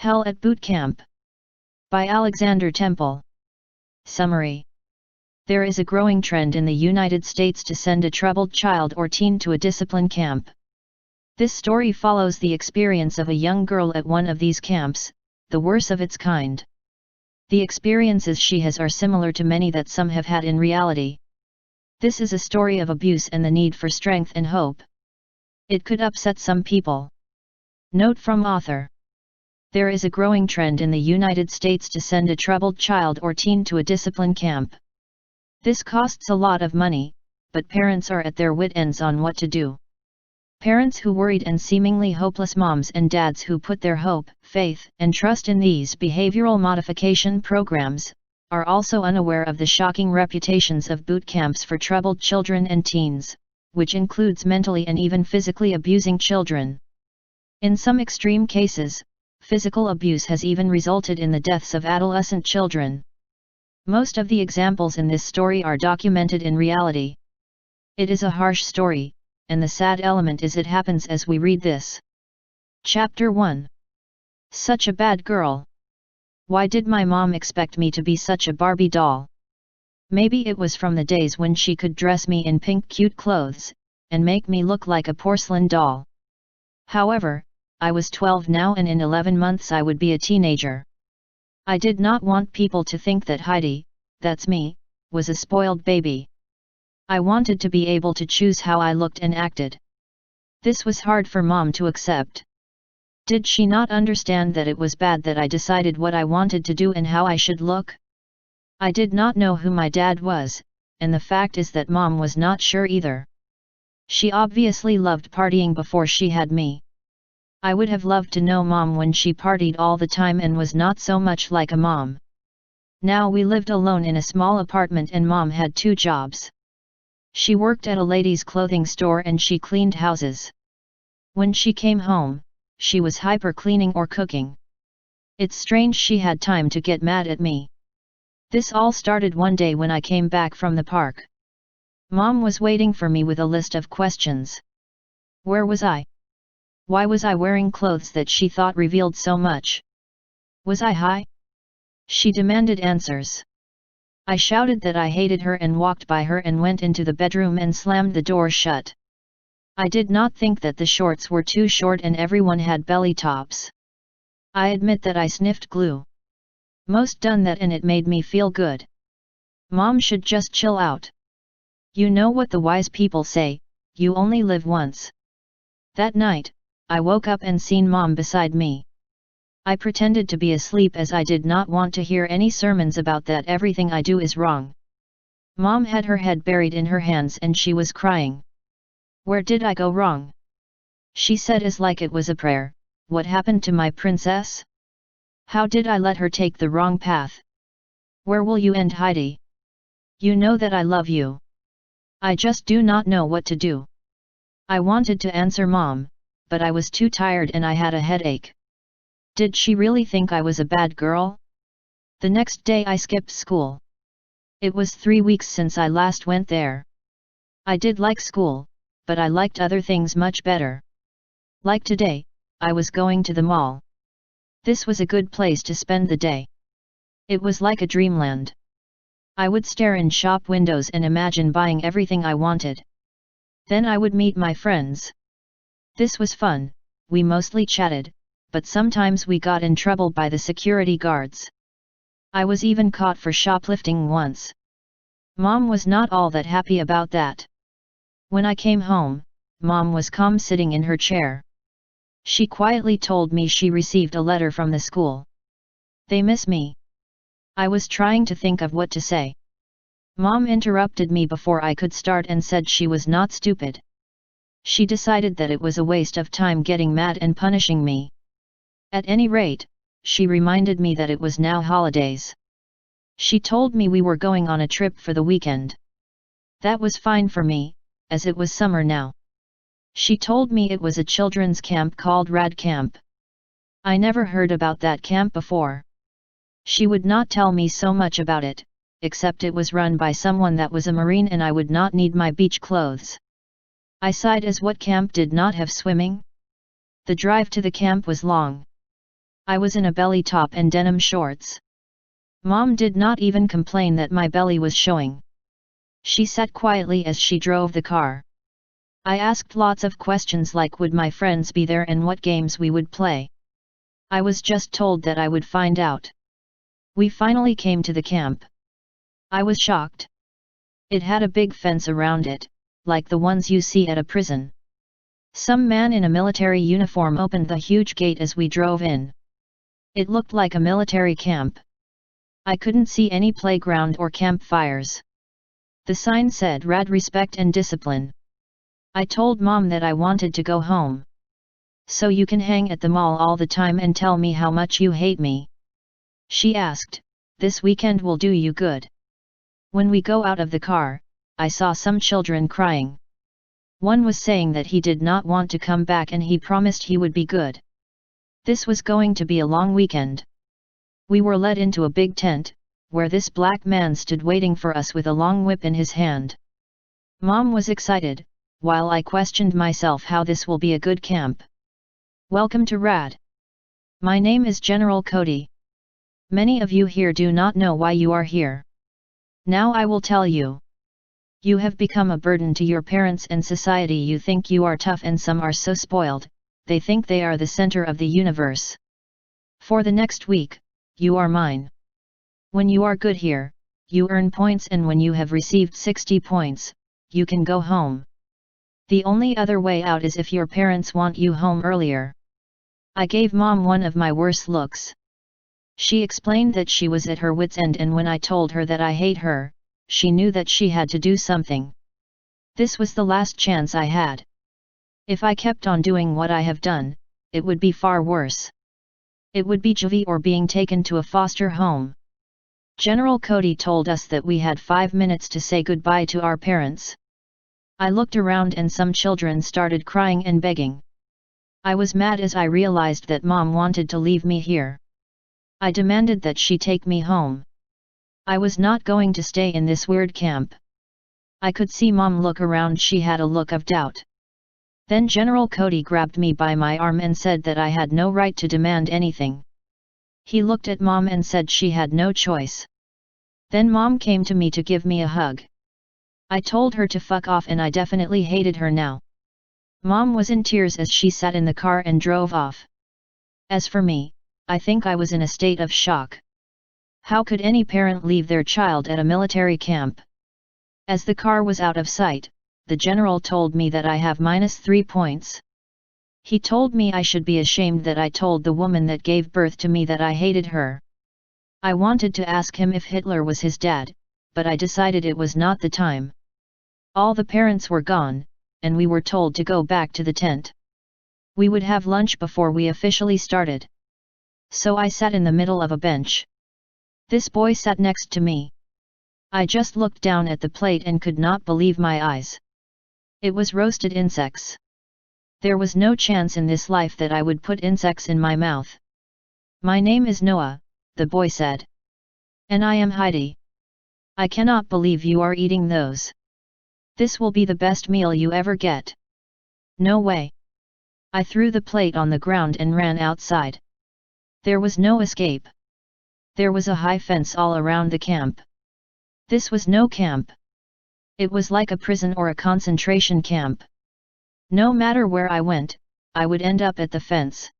Hell at Boot Camp. By Alexander Temple. Summary. There is a growing trend in the United States to send a troubled child or teen to a discipline camp. This story follows the experience of a young girl at one of these camps, the worst of its kind. The experiences she has are similar to many that some have had in reality. This is a story of abuse and the need for strength and hope. It could upset some people. Note from author. There is a growing trend in the United States to send a troubled child or teen to a discipline camp. This costs a lot of money, but parents are at their wit ends on what to do. Parents who worried and seemingly hopeless moms and dads who put their hope, faith, and trust in these behavioral modification programs, are also unaware of the shocking reputations of boot camps for troubled children and teens, which includes mentally and even physically abusing children. In some extreme cases, physical abuse has even resulted in the deaths of adolescent children. Most of the examples in this story are documented in reality. It is a harsh story, and the sad element is it happens as we read this. Chapter 1. Such a bad girl. Why did my mom expect me to be such a Barbie doll? Maybe it was from the days when she could dress me in pink cute clothes, and make me look like a porcelain doll. However, I was 12 now and in 11 months I would be a teenager. I did not want people to think that Heidi, that's me, was a spoiled baby. I wanted to be able to choose how I looked and acted. This was hard for Mom to accept. Did she not understand that it was bad that I decided what I wanted to do and how I should look? I did not know who my dad was, and the fact is that Mom was not sure either. She obviously loved partying before she had me. I would have loved to know Mom when she partied all the time and was not so much like a mom. Now we lived alone in a small apartment and Mom had 2 jobs. She worked at a ladies' clothing store and she cleaned houses. When she came home, she was hyper cleaning or cooking. It's strange she had time to get mad at me. This all started one day when I came back from the park. Mom was waiting for me with a list of questions. Where was I? Why was I wearing clothes that she thought revealed so much? Was I high? She demanded answers. I shouted that I hated her and walked by her and went into the bedroom and slammed the door shut. I did not think that the shorts were too short and everyone had belly tops. I admit that I sniffed glue. Most done that and it made me feel good. Mom should just chill out. You know what the wise people say, you only live once. That night, I woke up and seen Mom beside me. I pretended to be asleep as I did not want to hear any sermons about that everything I do is wrong. Mom had her head buried in her hands and she was crying. Where did I go wrong? She said as like it was a prayer, what happened to my princess? How did I let her take the wrong path? Where will you end, Heidi? You know that I love you. I just do not know what to do. I wanted to answer Mom, but I was too tired and I had a headache. Did she really think I was a bad girl? The next day I skipped school. It was 3 weeks since I last went there. I did like school, but I liked other things much better. Like today, I was going to the mall. This was a good place to spend the day. It was like a dreamland. I would stare in shop windows and imagine buying everything I wanted. Then I would meet my friends. This was fun, we mostly chatted, but sometimes we got in trouble by the security guards. I was even caught for shoplifting once. Mom was not all that happy about that. When I came home, Mom was calm sitting in her chair. She quietly told me she received a letter from the school. They miss me. I was trying to think of what to say. Mom interrupted me before I could start and said she was not stupid. She decided that it was a waste of time getting mad and punishing me. At any rate, she reminded me that it was now holidays. She told me we were going on a trip for the weekend. That was fine for me, as it was summer now. She told me it was a children's camp called Rad Camp. I never heard about that camp before. She would not tell me so much about it, except it was run by someone that was a Marine and I would not need my beach clothes. I sighed as what camp did not have swimming? The drive to the camp was long. I was in a belly top and denim shorts. Mom did not even complain that my belly was showing. She sat quietly as she drove the car. I asked lots of questions like would my friends be there and what games we would play. I was just told that I would find out. We finally came to the camp. I was shocked. It had a big fence around it, like the ones you see at a prison. Some man in a military uniform opened the huge gate as we drove in. It looked like a military camp. I couldn't see any playground or campfires. The sign said "Rad respect and discipline." I told Mom that I wanted to go home. "So you can hang at the mall all the time and tell me how much you hate me?" She asked. "This weekend will do you good." When we go out of the car, I saw some children crying. One was saying that he did not want to come back and he promised he would be good. This was going to be a long weekend. We were led into a big tent, where this black man stood waiting for us with a long whip in his hand. Mom was excited, while I questioned myself how this will be a good camp. "Welcome to Rad. My name is General Cody. Many of you here do not know why you are here. Now I will tell you. You have become a burden to your parents and society. You think you are tough and some are so spoiled, they think they are the center of the universe. For the next week, you are mine. When you are good here, you earn points and when you have received 60 points, you can go home. The only other way out is if your parents want you home earlier." I gave Mom one of my worst looks. She explained that she was at her wit's end and when I told her that I hate her, she knew that she had to do something. This was the last chance I had. If I kept on doing what I have done, it would be far worse. It would be juvie or being taken to a foster home. General Cody told us that we had 5 minutes to say goodbye to our parents. I looked around and some children started crying and begging. I was mad as I realized that Mom wanted to leave me here. I demanded that she take me home. I was not going to stay in this weird camp. I could see Mom look around. She had a look of doubt. Then General Cody grabbed me by my arm and said that I had no right to demand anything. He looked at Mom and said she had no choice. Then Mom came to me to give me a hug. I told her to fuck off and I definitely hated her now. Mom was in tears as she sat in the car and drove off. As for me, I think I was in a state of shock. How could any parent leave their child at a military camp? As the car was out of sight, the general told me that I have -3 points. He told me I should be ashamed that I told the woman that gave birth to me that I hated her. I wanted to ask him if Hitler was his dad, but I decided it was not the time. All the parents were gone, and we were told to go back to the tent. We would have lunch before we officially started. So I sat in the middle of a bench. This boy sat next to me. I just looked down at the plate and could not believe my eyes. It was roasted insects. There was no chance in this life that I would put insects in my mouth. "My name is Noah," the boy said. "And I am Heidi. I cannot believe you are eating those. This will be the best meal you ever get." "No way." I threw the plate on the ground and ran outside. There was no escape. There was a high fence all around the camp. This was no camp. It was like a prison or a concentration camp. No matter where I went, I would end up at the fence.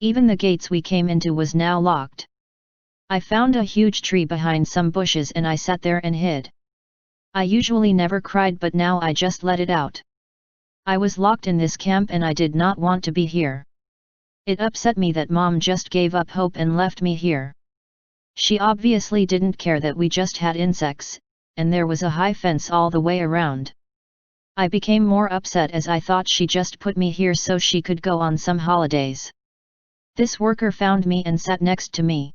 Even the gates we came into was now locked. I found a huge tree behind some bushes and I sat there and hid. I usually never cried, but now I just let it out. I was locked in this camp and I did not want to be here. It upset me that Mom just gave up hope and left me here. She obviously didn't care that we just had insects, and there was a high fence all the way around. I became more upset as I thought she just put me here so she could go on some holidays. This worker found me and sat next to me.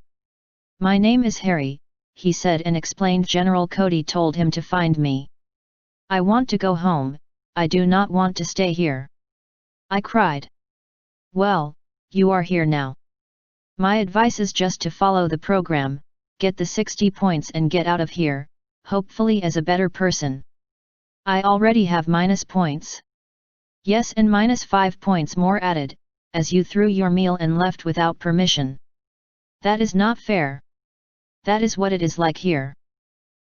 "My name is Harry," he said and explained. General Cody told him to find me. "I want to go home, I do not want to stay here." I cried. "Well, you are here now. My advice is just to follow the program, get the 60 points and get out of here, hopefully as a better person." "I already have -points. "Yes, and -5 points more added," as you threw your meal and left without permission. That is not fair. That is what it is like here.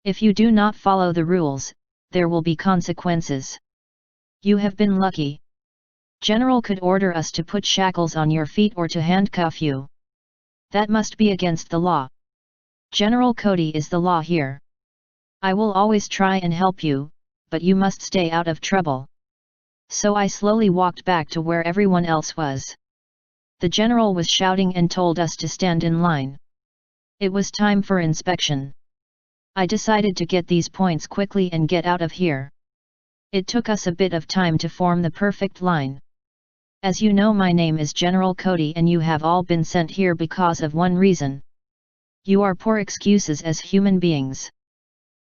If you do not follow the rules, there will be consequences. You have been lucky. General could order us to put shackles on your feet or to handcuff you. That must be against the law. General Cody is the law here. I will always try and help you, but you must stay out of trouble. So I slowly walked back to where everyone else was. The general was shouting and told us to stand in line. It was time for inspection. I decided to get these points quickly and get out of here. It took us a bit of time to form the perfect line. As you know, my name is General Cody and you have all been sent here because of one reason. You are poor excuses as human beings.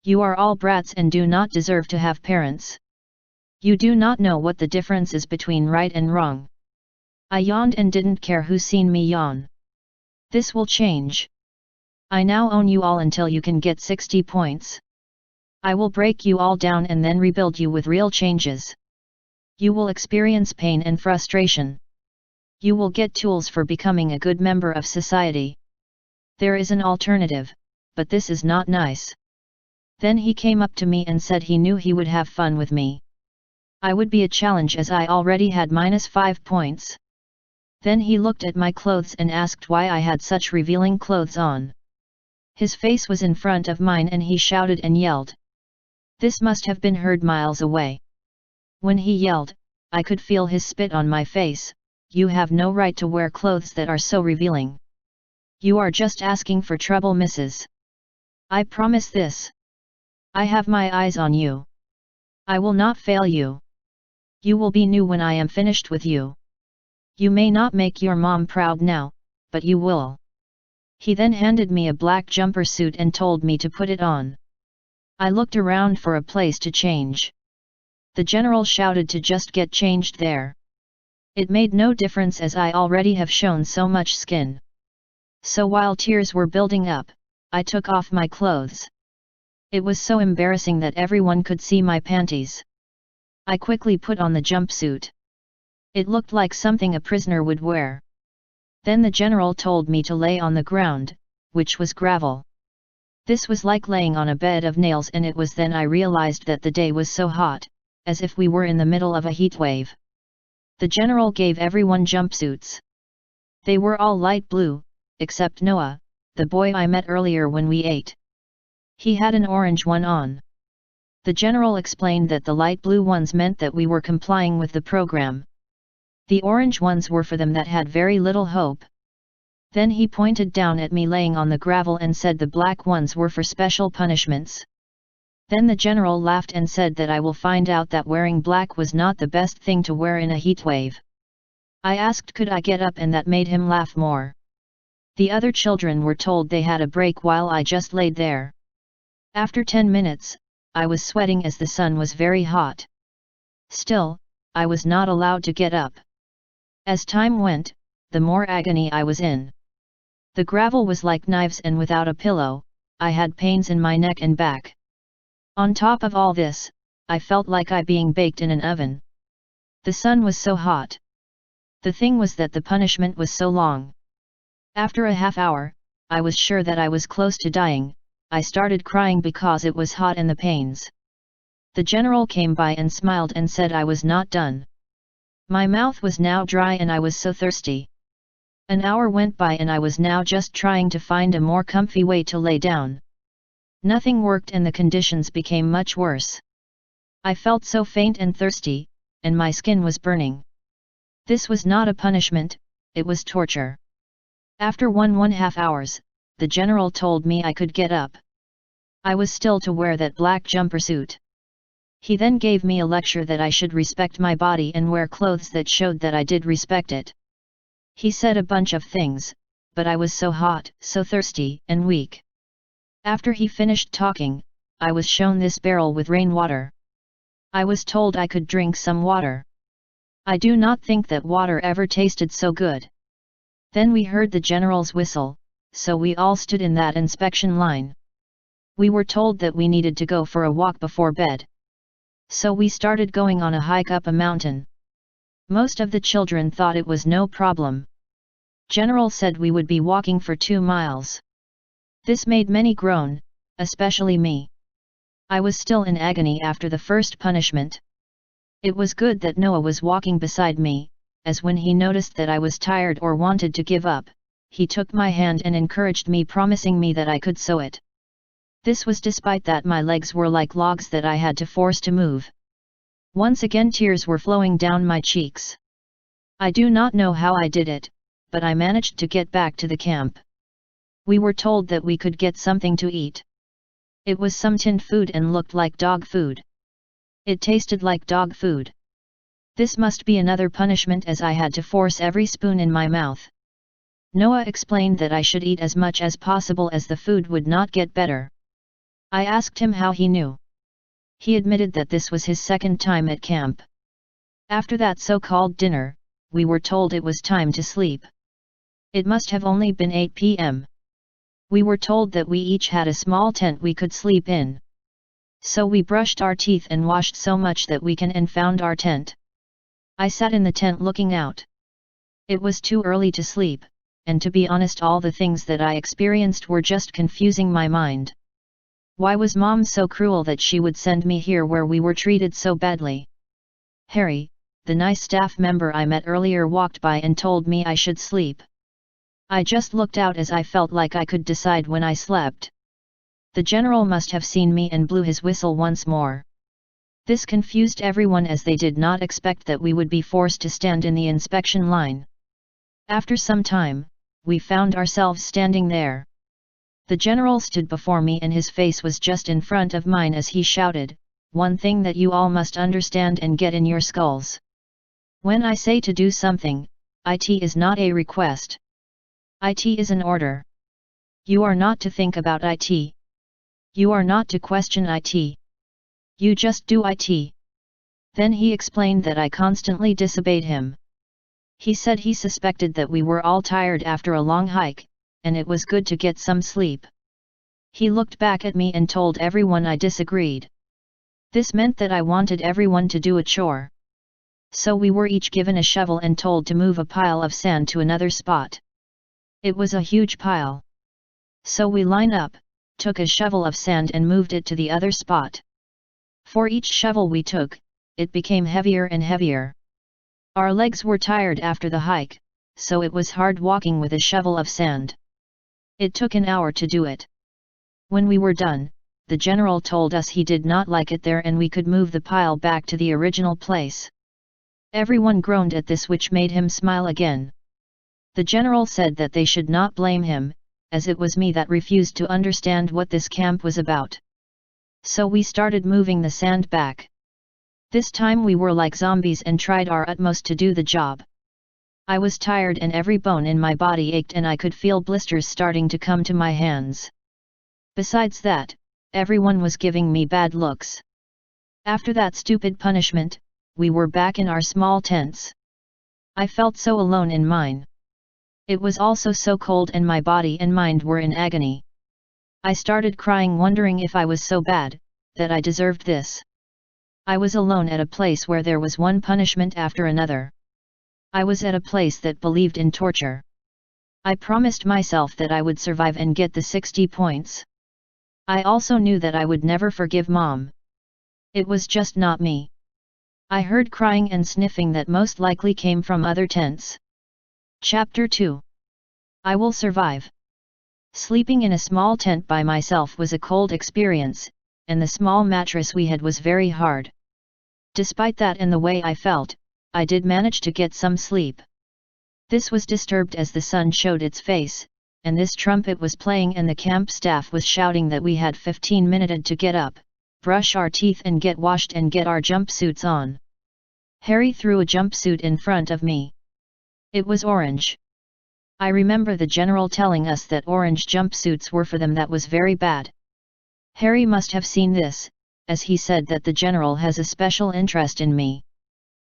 You are all brats and do not deserve to have parents. You do not know what the difference is between right and wrong. I yawned and didn't care who seen me yawn. This will change. I now own you all until you can get 60 points. I will break you all down and then rebuild you with real changes. You will experience pain and frustration. You will get tools for becoming a good member of society. There is an alternative, but this is not nice. Then he came up to me and said he knew he would have fun with me. I would be a challenge as I already had -5 points. Then he looked at my clothes and asked why I had such revealing clothes on. His face was in front of mine and he shouted and yelled. This must have been heard miles away. When he yelled, I could feel his spit on my face. You have no right to wear clothes that are so revealing. You are just asking for trouble, Mrs. I promise this. I have my eyes on you. I will not fail you. You will be new when I am finished with you. You may not make your mom proud now, but you will. He then handed me a black jumper suit and told me to put it on. I looked around for a place to change. The general shouted to just get changed there. It made no difference as I already have shown so much skin. So while tears were building up, I took off my clothes. It was so embarrassing that everyone could see my panties. I quickly put on the jumpsuit. It looked like something a prisoner would wear. Then the general told me to lay on the ground, which was gravel. This was like laying on a bed of nails, and it was then I realized that the day was so hot, as if we were in the middle of a heat wave. The general gave everyone jumpsuits. They were all light blue, except Noah, the boy I met earlier when we ate. He had an orange one on. The general explained that the light blue ones meant that we were complying with the program. The orange ones were for them that had very little hope. Then he pointed down at me laying on the gravel and said the black ones were for special punishments. Then the general laughed and said that I will find out that wearing black was not the best thing to wear in a heat wave. I asked could I get up, and that made him laugh more. The other children were told they had a break while I just laid there. After 10 minutes, I was sweating as the sun was very hot. Still, I was not allowed to get up. As time went, the more agony I was in. The gravel was like knives, and without a pillow, I had pains in my neck and back. On top of all this, I felt like I being baked in an oven. The sun was so hot. The thing was that the punishment was so long. After a half hour, I was sure that I was close to dying. I started crying because it was hot and the pains. The general came by and smiled and said I was not done. My mouth was now dry and I was so thirsty. An hour went by and I was now just trying to find a more comfy way to lay down. Nothing worked and the conditions became much worse. I felt so faint and thirsty, and my skin was burning. This was not a punishment, it was torture. After 1.5 hours, the general told me I could get up. I was still to wear that black jumper suit. He then gave me a lecture that I should respect my body and wear clothes that showed that I did respect it. He said a bunch of things, but I was so hot, so thirsty, and weak. After he finished talking, I was shown this barrel with rainwater. I was told I could drink some water. I do not think that water ever tasted so good. Then we heard the general's whistle, so we all stood in that inspection line. We were told that we needed to go for a walk before bed. So we started going on a hike up a mountain. Most of the children thought it was no problem. General said we would be walking for 2 miles. This made many groan, especially me. I was still in agony after the first punishment. It was good that Noah was walking beside me, as when he noticed that I was tired or wanted to give up, he took my hand and encouraged me, promising me that I could sew it. This was despite that my legs were like logs that I had to force to move. Once again tears were flowing down my cheeks. I do not know how I did it, but I managed to get back to the camp. We were told that we could get something to eat. It was some tinned food and looked like dog food. It tasted like dog food. This must be another punishment, as I had to force every spoon in my mouth. Noah explained that I should eat as much as possible as the food would not get better. I asked him how he knew. He admitted that this was his second time at camp. After that so-called dinner, we were told it was time to sleep. It must have only been 8 p.m. We were told that we each had a small tent we could sleep in. So we brushed our teeth and washed so much that we can and found our tent. I sat in the tent looking out. It was too early to sleep, and to be honest, all the things that I experienced were just confusing my mind. Why was Mom so cruel that she would send me here where we were treated so badly? Harry, the nice staff member I met earlier, walked by and told me I should sleep. I just looked out as I felt like I could decide when I slept. The general must have seen me and blew his whistle once more. This confused everyone, as they did not expect that we would be forced to stand in the inspection line. After some time, we found ourselves standing there. The general stood before me and his face was just in front of mine as he shouted, "One thing that you all must understand and get in your skulls. When I say to do something, it is not a request. It is an order. You are not to think about it. You are not to question it. You just do it." Then he explained that I constantly disobeyed him. He said he suspected that we were all tired after a long hike, and it was good to get some sleep. He looked back at me and told everyone I disagreed. This meant that I wanted everyone to do a chore. So we were each given a shovel and told to move a pile of sand to another spot. It was a huge pile. So we lined up, took a shovel of sand and moved it to the other spot. For each shovel we took, it became heavier and heavier. Our legs were tired after the hike, so it was hard walking with a shovel of sand. It took an hour to do it. When we were done, the general told us he did not like it there and we could move the pile back to the original place. Everyone groaned at this, which made him smile again. The general said that they should not blame him, as it was me that refused to understand what this camp was about. So we started moving the sand back. This time we were like zombies and tried our utmost to do the job. I was tired and every bone in my body ached and I could feel blisters starting to come to my hands. Besides that, everyone was giving me bad looks. After that stupid punishment, we were back in our small tents. I felt so alone in mine. It was also so cold and my body and mind were in agony. I started crying, wondering if I was so bad, that I deserved this. I was alone at a place where there was one punishment after another. I was at a place that believed in torture. I promised myself that I would survive and get the 60 points. I also knew that I would never forgive Mom. It was just not me. I heard crying and sniffing that most likely came from other tents. Chapter 2. I will survive. Sleeping in a small tent by myself was a cold experience, and the small mattress we had was very hard. Despite that and the way I felt, I did manage to get some sleep. This was disturbed as the sun showed its face, and this trumpet was playing and the camp staff was shouting that we had 15 minutes to get up, brush our teeth and get washed and get our jumpsuits on. Harry threw a jumpsuit in front of me. It was orange. I remember the general telling us that orange jumpsuits were for them. That was very bad. Harry must have seen this, as he said that the general has a special interest in me.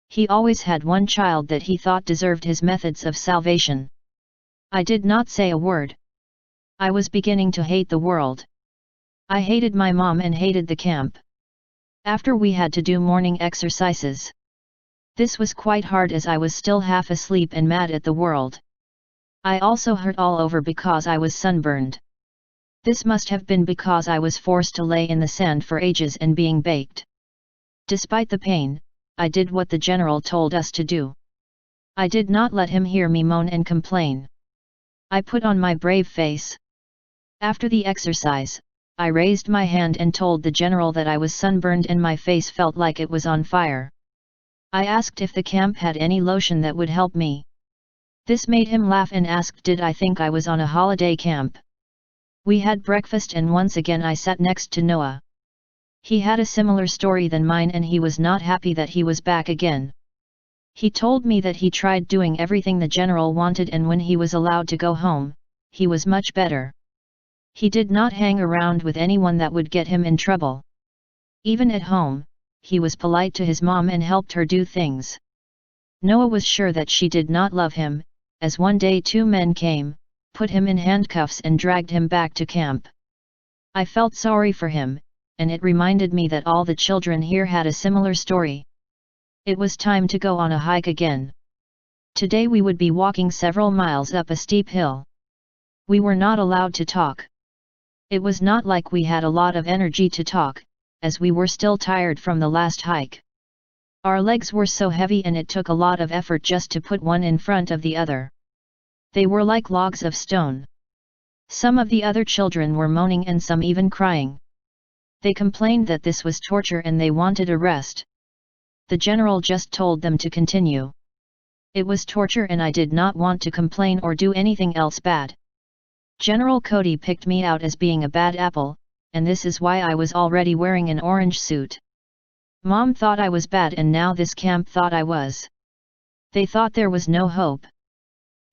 He always had one child that he thought deserved his methods of salvation. I did not say a word. I was beginning to hate the world. I hated my mom and hated the camp. After we had to do morning exercises. This was quite hard as I was still half asleep and mad at the world. I also hurt all over because I was sunburned. This must have been because I was forced to lay in the sand for ages and being baked. Despite the pain, I did what the general told us to do. I did not let him hear me moan and complain. I put on my brave face. After the exercise, I raised my hand and told the general that I was sunburned and my face felt like it was on fire. I asked if the camp had any lotion that would help me. This made him laugh and asked did I think I was on a holiday camp. We had breakfast and once again I sat next to Noah. He had a similar story than mine and he was not happy that he was back again. He told me that he tried doing everything the general wanted and when he was allowed to go home, he was much better. He did not hang around with anyone that would get him in trouble. Even at home, he was polite to his mom and helped her do things. Noah was sure that she did not love him, as one day two men came, put him in handcuffs and dragged him back to camp. I felt sorry for him, and it reminded me that all the children here had a similar story. It was time to go on a hike again. Today we would be walking several miles up a steep hill. We were not allowed to talk. It was not like we had a lot of energy to talk, as we were still tired from the last hike. Our legs were so heavy and it took a lot of effort just to put one in front of the other. They were like logs of stone. Some of the other children were moaning and some even crying. They complained that this was torture and they wanted a rest. The general just told them to continue. It was torture and I did not want to complain or do anything else bad. General Cody picked me out as being a bad apple, and this is why I was already wearing an orange suit. Mom thought I was bad and now this camp thought I was. They thought there was no hope.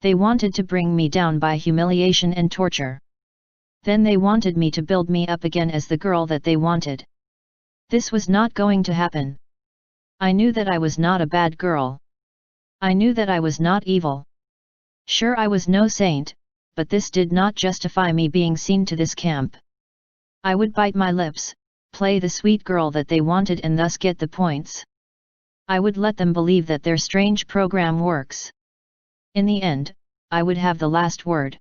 They wanted to bring me down by humiliation and torture. Then they wanted me to build me up again as the girl that they wanted. This was not going to happen. I knew that I was not a bad girl. I knew that I was not evil. Sure, I was no saint, but this did not justify me being seen to this camp. I would bite my lips, play the sweet girl that they wanted and thus get the points. I would let them believe that their strange program works. In the end, I would have the last word.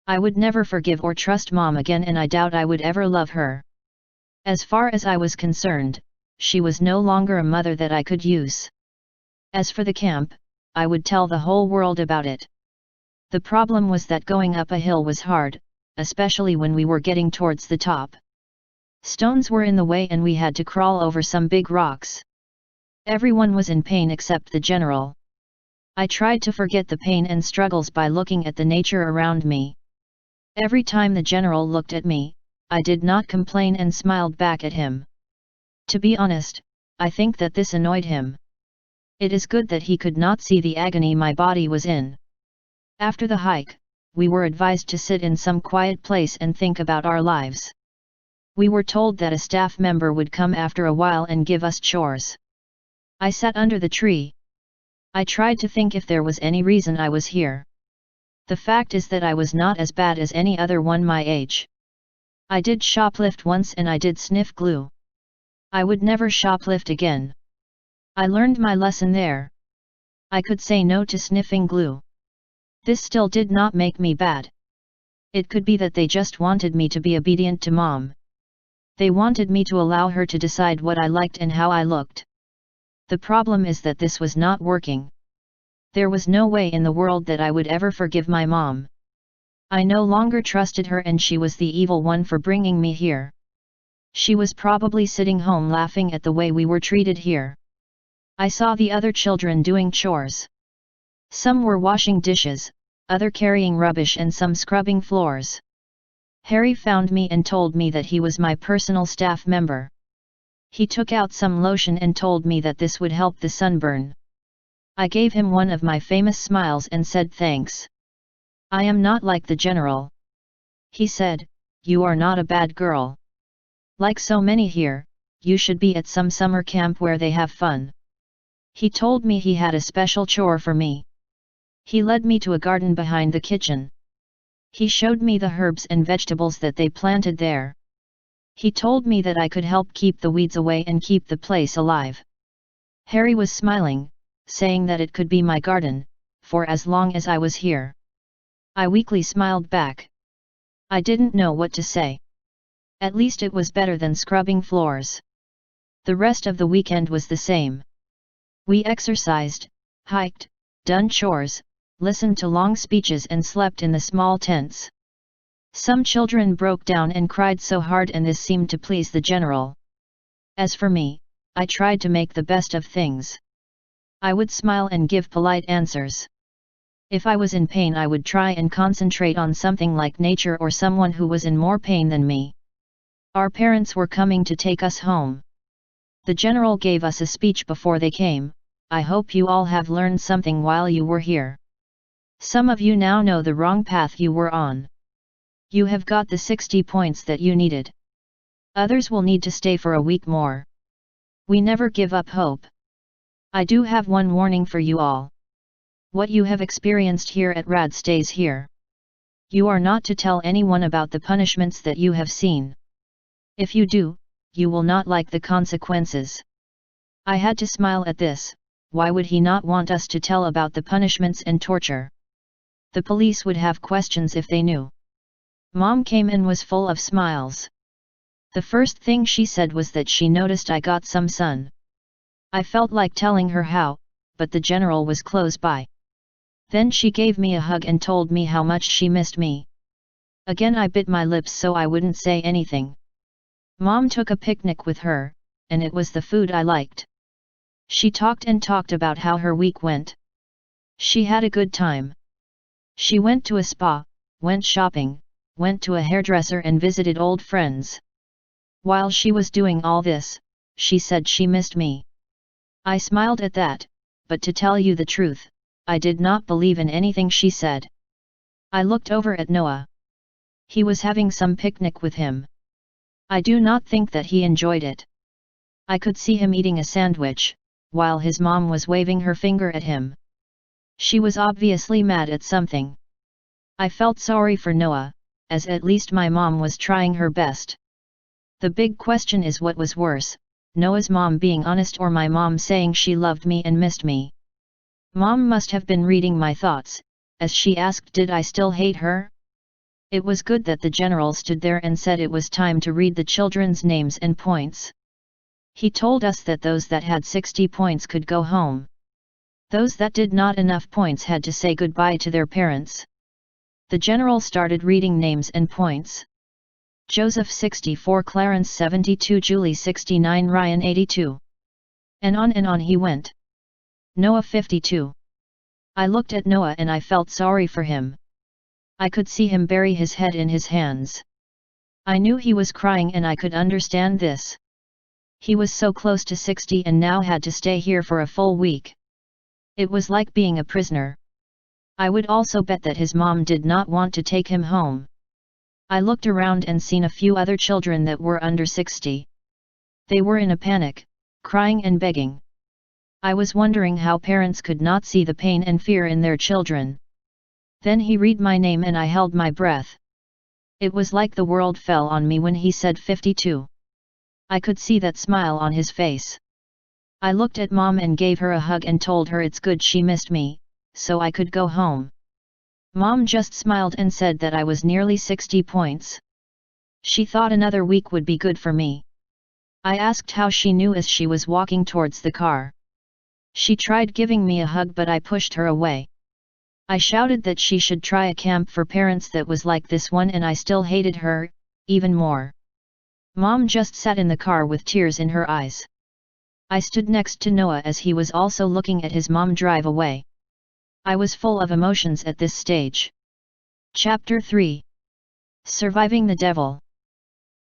I would never forgive or trust Mom again and I doubt I would ever love her. As far as I was concerned, she was no longer a mother that I could use. As for the camp, I would tell the whole world about it. The problem was that going up a hill was hard, especially when we were getting towards the top. Stones were in the way and we had to crawl over some big rocks. Everyone was in pain except the general. I tried to forget the pain and struggles by looking at the nature around me. Every time the general looked at me, I did not complain and smiled back at him. To be honest, I think that this annoyed him. It is good that he could not see the agony my body was in. After the hike, we were advised to sit in some quiet place and think about our lives. We were told that a staff member would come after a while and give us chores. I sat under the tree. I tried to think if there was any reason I was here. The fact is that I was not as bad as any other one my age. I did shoplift once and I did sniff glue. I would never shoplift again. I learned my lesson there. I could say no to sniffing glue. This still did not make me bad. It could be that they just wanted me to be obedient to Mom. They wanted me to allow her to decide what I liked and how I looked. The problem is that this was not working. There was no way in the world that I would ever forgive my mom. I no longer trusted her and she was the evil one for bringing me here. She was probably sitting home laughing at the way we were treated here. I saw the other children doing chores. Some were washing dishes, other carrying rubbish and some scrubbing floors. Harry found me and told me that he was my personal staff member. He took out some lotion and told me that this would help the sunburn. I gave him one of my famous smiles and said thanks. I am not like the general. He said, "You are not a bad girl. Like so many here, you should be at some summer camp where they have fun." He told me he had a special chore for me. He led me to a garden behind the kitchen. He showed me the herbs and vegetables that they planted there. He told me that I could help keep the weeds away and keep the place alive. Harry was smiling, saying that it could be my garden, for as long as I was here. I weakly smiled back. I didn't know what to say. At least it was better than scrubbing floors. The rest of the weekend was the same. We exercised, hiked, done chores, listened to long speeches and slept in the small tents. Some children broke down and cried so hard, and this seemed to please the general. As for me, I tried to make the best of things. I would smile and give polite answers. If I was in pain, I would try and concentrate on something like nature or someone who was in more pain than me. Our parents were coming to take us home. The general gave us a speech before they came. I hope you all have learned something while you were here. Some of you now know the wrong path you were on. You have got the 60 points that you needed. Others will need to stay for a week more. We never give up hope. I do have one warning for you all. What you have experienced here at RAD stays here. You are not to tell anyone about the punishments that you have seen. If you do, you will not like the consequences. I had to smile at this. Why would he not want us to tell about the punishments and torture? The police would have questions if they knew. Mom came in was full of smiles. The first thing she said was that she noticed I got some sun. I felt like telling her how, but the general was close by. Then she gave me a hug and told me how much she missed me. Again I bit my lips so I wouldn't say anything. Mom took a picnic with her, and it was the food I liked. She talked and talked about how her week went. She had a good time. She went to a spa, went shopping, went to a hairdresser and visited old friends. While she was doing all this, she said she missed me. I smiled at that, but to tell you the truth, I did not believe in anything she said. I looked over at Noah. He was having some picnic with him. I do not think that he enjoyed it. I could see him eating a sandwich, while his mom was waving her finger at him. She was obviously mad at something. I felt sorry for Noah, as at least my mom was trying her best. The big question is what was worse, Noah's mom being honest or my mom saying she loved me and missed me. Mom must have been reading my thoughts, as she asked did I still hate her? It was good that the general stood there and said it was time to read the children's names and points. He told us that those that had 60 points could go home. Those that did not enough points had to say goodbye to their parents. The general started reading names and points. Joseph 64, Clarence 72, Julie 69, Ryan 82. And on he went. Noah 52. I looked at Noah and I felt sorry for him. I could see him bury his head in his hands. I knew he was crying and I could understand this. He was so close to 60 and now had to stay here for a full week. It was like being a prisoner. I would also bet that his mom did not want to take him home. I looked around and seen a few other children that were under 60. They were in a panic, crying and begging. I was wondering how parents could not see the pain and fear in their children. Then he read my name and I held my breath. It was like the world fell on me when he said 52. I could see that smile on his face. I looked at Mom and gave her a hug and told her it's good she missed me, so I could go home. Mom just smiled and said that I was nearly 60 points. She thought another week would be good for me. I asked how she knew as she was walking towards the car. She tried giving me a hug but I pushed her away. I shouted that she should try a camp for parents that was like this one and I still hated her, even more. Mom just sat in the car with tears in her eyes. I stood next to Noah as he was also looking at his mom drive away. I was full of emotions at this stage. Chapter 3. Surviving the Devil.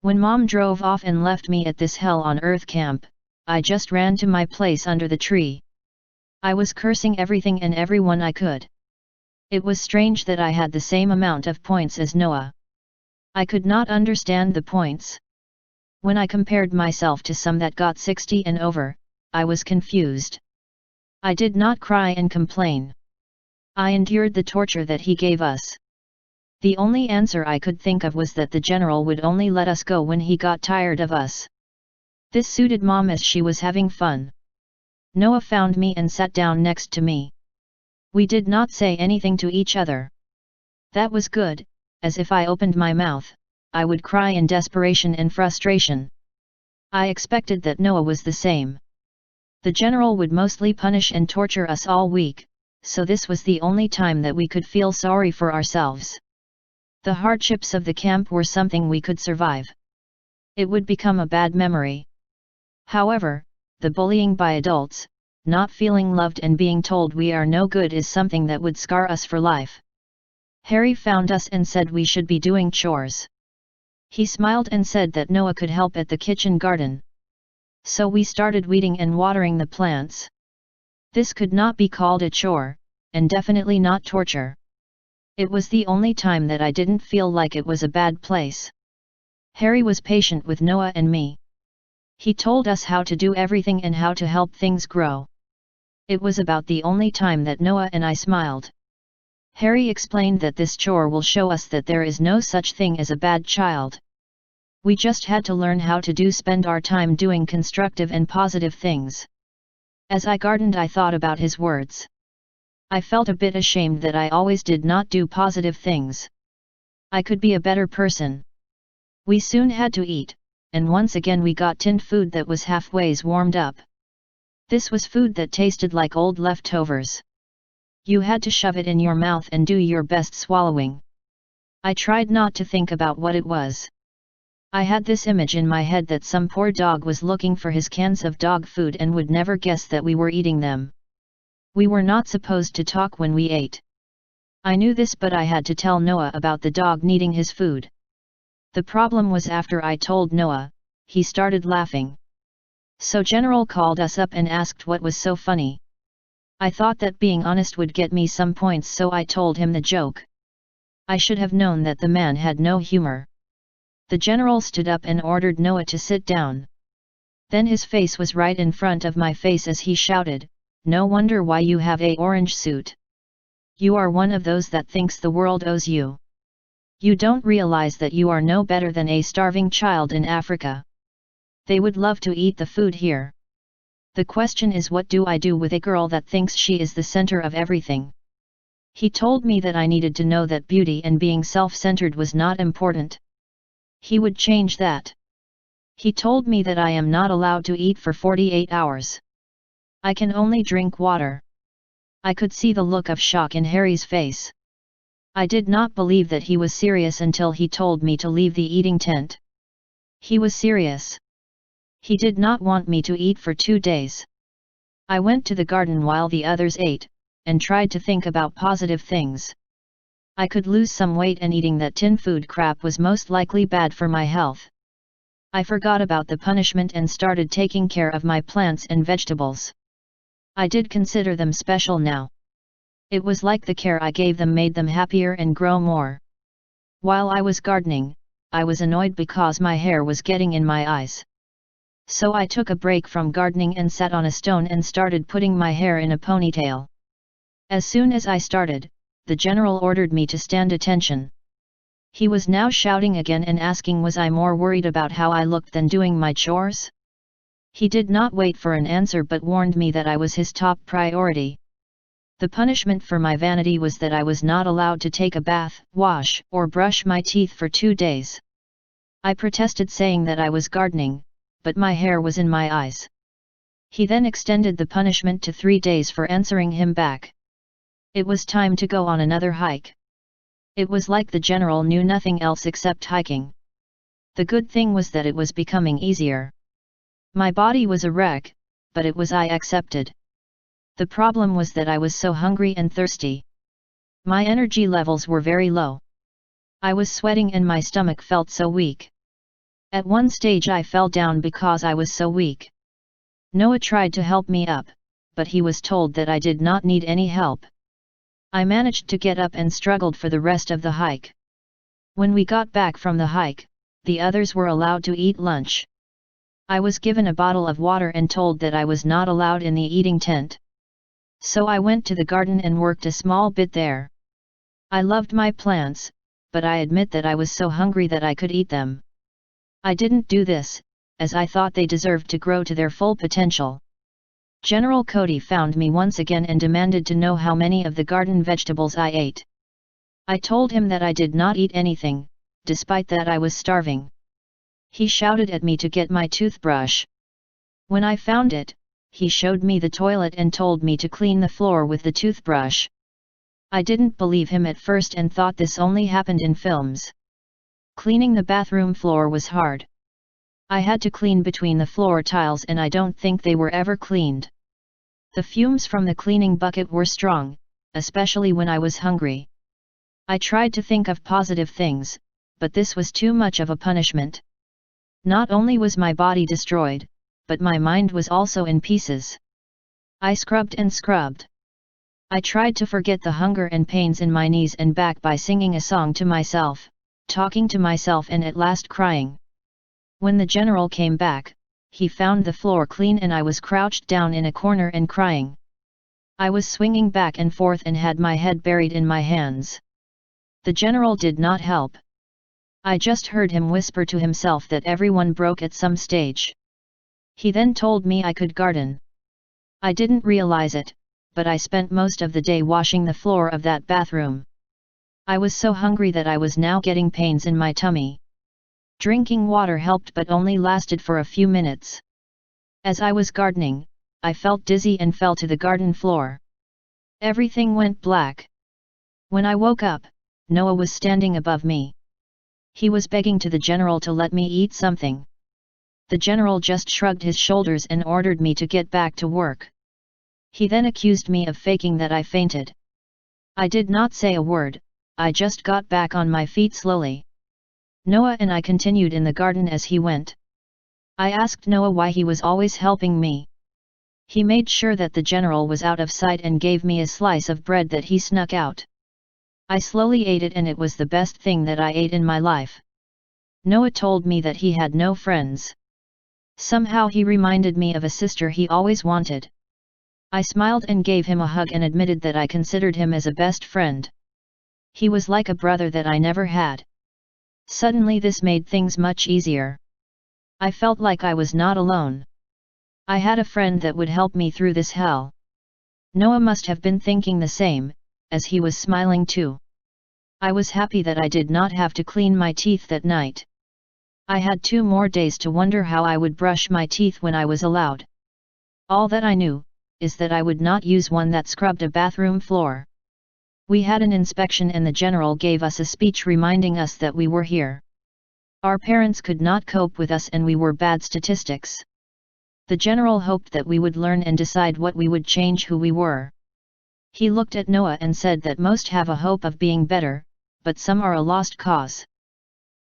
When Mom drove off and left me at this hell on earth camp, I just ran to my place under the tree. I was cursing everything and everyone I could. It was strange that I had the same amount of points as Noah. I could not understand the points. When I compared myself to some that got 60 and over, I was confused. I did not cry and complain. I endured the torture that he gave us. The only answer I could think of was that the general would only let us go when he got tired of us. This suited Mom as she was having fun. Noah found me and sat down next to me. We did not say anything to each other. That was good, as if I opened my mouth, I would cry in desperation and frustration. I expected that Noah was the same. The general would mostly punish and torture us all week, so this was the only time that we could feel sorry for ourselves. The hardships of the camp were something we could survive. It would become a bad memory. However, the bullying by adults, not feeling loved and being told we are no good is something that would scar us for life. Harry found us and said we should be doing chores. He smiled and said that Noah could help at the kitchen garden. So we started weeding and watering the plants. This could not be called a chore, and definitely not torture. It was the only time that I didn't feel like it was a bad place. Harry was patient with Noah and me. He told us how to do everything and how to help things grow. It was about the only time that Noah and I smiled. Harry explained that this chore will show us that there is no such thing as a bad child. We just had to learn how to spend our time doing constructive and positive things. As I gardened, I thought about his words. I felt a bit ashamed that I always did not do positive things. I could be a better person. We soon had to eat, and once again we got tinned food that was halfways warmed up. This was food that tasted like old leftovers. You had to shove it in your mouth and do your best swallowing. I tried not to think about what it was. I had this image in my head that some poor dog was looking for his cans of dog food and would never guess that we were eating them. We were not supposed to talk when we ate. I knew this, but I had to tell Noah about the dog needing his food. The problem was after I told Noah, he started laughing. So General called us up and asked what was so funny. I thought that being honest would get me some points, so I told him the joke. I should have known that the man had no humor. The general stood up and ordered Noah to sit down. Then his face was right in front of my face as he shouted, "No wonder why you have an orange suit. You are one of those that thinks the world owes you. You don't realize that you are no better than a starving child in Africa. They would love to eat the food here. The question is, what do I do with a girl that thinks she is the center of everything?" He told me that I needed to know that beauty and being self-centered was not important. He would change that. He told me that I am not allowed to eat for 48 hours. I can only drink water. I could see the look of shock in Harry's face. I did not believe that he was serious until he told me to leave the eating tent. He was serious. He did not want me to eat for 2 days. I went to the garden while the others ate, and tried to think about positive things. I could lose some weight, and eating that tin food crap was most likely bad for my health. I forgot about the punishment and started taking care of my plants and vegetables. I did consider them special now. It was like the care I gave them made them happier and grow more. While I was gardening, I was annoyed because my hair was getting in my eyes. So I took a break from gardening and sat on a stone and started putting my hair in a ponytail. As soon as I started, the general ordered me to stand attention. He was now shouting again and asking was I more worried about how I looked than doing my chores? He did not wait for an answer but warned me that I was his top priority. The punishment for my vanity was that I was not allowed to take a bath, wash, or brush my teeth for 2 days. I protested, saying that I was gardening, but my hair was in my eyes. He then extended the punishment to 3 days for answering him back. It was time to go on another hike. It was like the general knew nothing else except hiking. The good thing was that it was becoming easier. My body was a wreck, but it was I accepted. The problem was that I was so hungry and thirsty. My energy levels were very low. I was sweating and my stomach felt so weak. At one stage I fell down because I was so weak. Noah tried to help me up, but he was told that I did not need any help. I managed to get up and struggled for the rest of the hike. When we got back from the hike, the others were allowed to eat lunch. I was given a bottle of water and told that I was not allowed in the eating tent. So I went to the garden and worked a small bit there. I loved my plants, but I admit that I was so hungry that I could eat them. I didn't do this, as I thought they deserved to grow to their full potential. General Cody found me once again and demanded to know how many of the garden vegetables I ate. I told him that I did not eat anything, despite that I was starving. He shouted at me to get my toothbrush. When I found it, he showed me the toilet and told me to clean the floor with the toothbrush. I didn't believe him at first and thought this only happened in films. Cleaning the bathroom floor was hard. I had to clean between the floor tiles and I don't think they were ever cleaned. The fumes from the cleaning bucket were strong, especially when I was hungry. I tried to think of positive things, but this was too much of a punishment. Not only was my body destroyed, but my mind was also in pieces. I scrubbed and scrubbed. I tried to forget the hunger and pains in my knees and back by singing a song to myself, talking to myself and at last crying. When the general came back, he found the floor clean and I was crouched down in a corner and crying. I was swinging back and forth and had my head buried in my hands. The general did not help. I just heard him whisper to himself that everyone broke at some stage. He then told me I could garden. I didn't realize it, but I spent most of the day washing the floor of that bathroom. I was so hungry that I was now getting pains in my tummy. Drinking water helped but only lasted for a few minutes. As I was gardening, I felt dizzy and fell to the garden floor. Everything went black. When I woke up, Noah was standing above me. He was begging to the general to let me eat something. The general just shrugged his shoulders and ordered me to get back to work. He then accused me of faking that I fainted. I did not say a word, I just got back on my feet slowly. Noah and I continued in the garden as he went. I asked Noah why he was always helping me. He made sure that the general was out of sight and gave me a slice of bread that he snuck out. I slowly ate it and it was the best thing that I ate in my life. Noah told me that he had no friends. Somehow he reminded me of a sister he always wanted. I smiled and gave him a hug and admitted that I considered him as a best friend. He was like a brother that I never had. Suddenly this made things much easier. I felt like I was not alone. I had a friend that would help me through this hell. Noah must have been thinking the same, as he was smiling too. I was happy that I did not have to clean my teeth that night. I had 2 more days to wonder how I would brush my teeth when I was allowed. All that I knew, is that I would not use one that scrubbed a bathroom floor. We had an inspection and the general gave us a speech reminding us that we were here. Our parents could not cope with us and we were bad statistics. The general hoped that we would learn and decide what we would change who we were. He looked at Noah and said that most have a hope of being better, but some are a lost cause.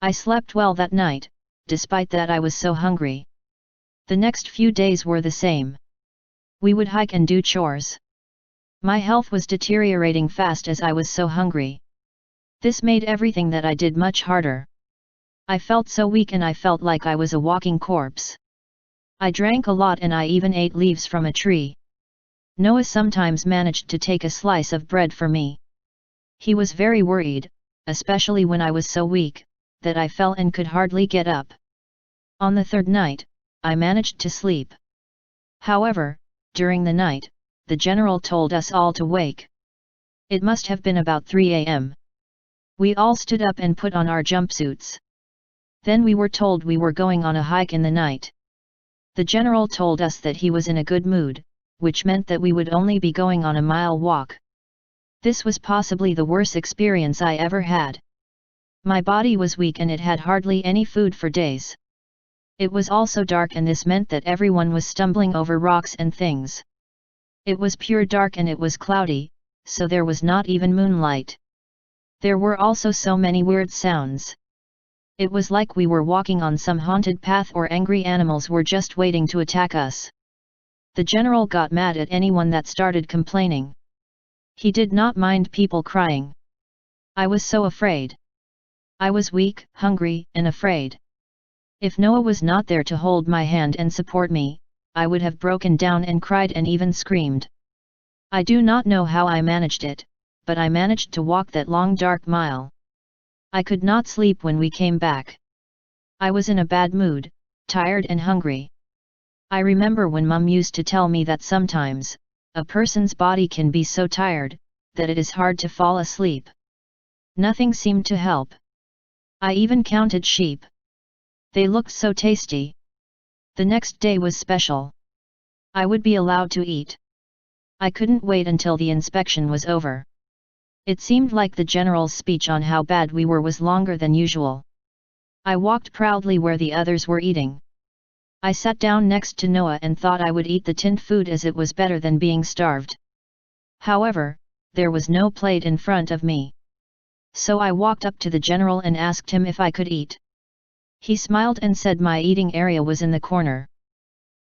I slept well that night, despite that I was so hungry. The next few days were the same. We would hike and do chores. My health was deteriorating fast as I was so hungry. This made everything that I did much harder. I felt so weak and I felt like I was a walking corpse. I drank a lot and I even ate leaves from a tree. Noah sometimes managed to take a slice of bread for me. He was very worried, especially when I was so weak, that I fell and could hardly get up. On the 3rd night, I managed to sleep. However, during the night, the general told us all to wake. It must have been about 3 a.m. We all stood up and put on our jumpsuits. Then we were told we were going on a hike in the night. The general told us that he was in a good mood, which meant that we would only be going on a mile walk. This was possibly the worst experience I ever had. My body was weak and it had hardly any food for days. It was also dark and this meant that everyone was stumbling over rocks and things. It was pure dark and it was cloudy, so there was not even moonlight. There were also so many weird sounds. It was like we were walking on some haunted path or angry animals were just waiting to attack us. The general got mad at anyone that started complaining. He did not mind people crying. I was so afraid. I was weak, hungry, and afraid. If Noah was not there to hold my hand and support me, I would have broken down and cried and even screamed. I do not know how I managed it, but I managed to walk that long dark mile. I could not sleep when we came back. I was in a bad mood, tired and hungry. I remember when Mum used to tell me that sometimes, a person's body can be so tired, that it is hard to fall asleep. Nothing seemed to help. I even counted sheep. They looked so tasty. The next day was special. I would be allowed to eat. I couldn't wait until the inspection was over. It seemed like the general's speech on how bad we were was longer than usual. I walked proudly where the others were eating. I sat down next to Noah and thought I would eat the tinned food as it was better than being starved. However, there was no plate in front of me. So I walked up to the general and asked him if I could eat. He smiled and said my eating area was in the corner.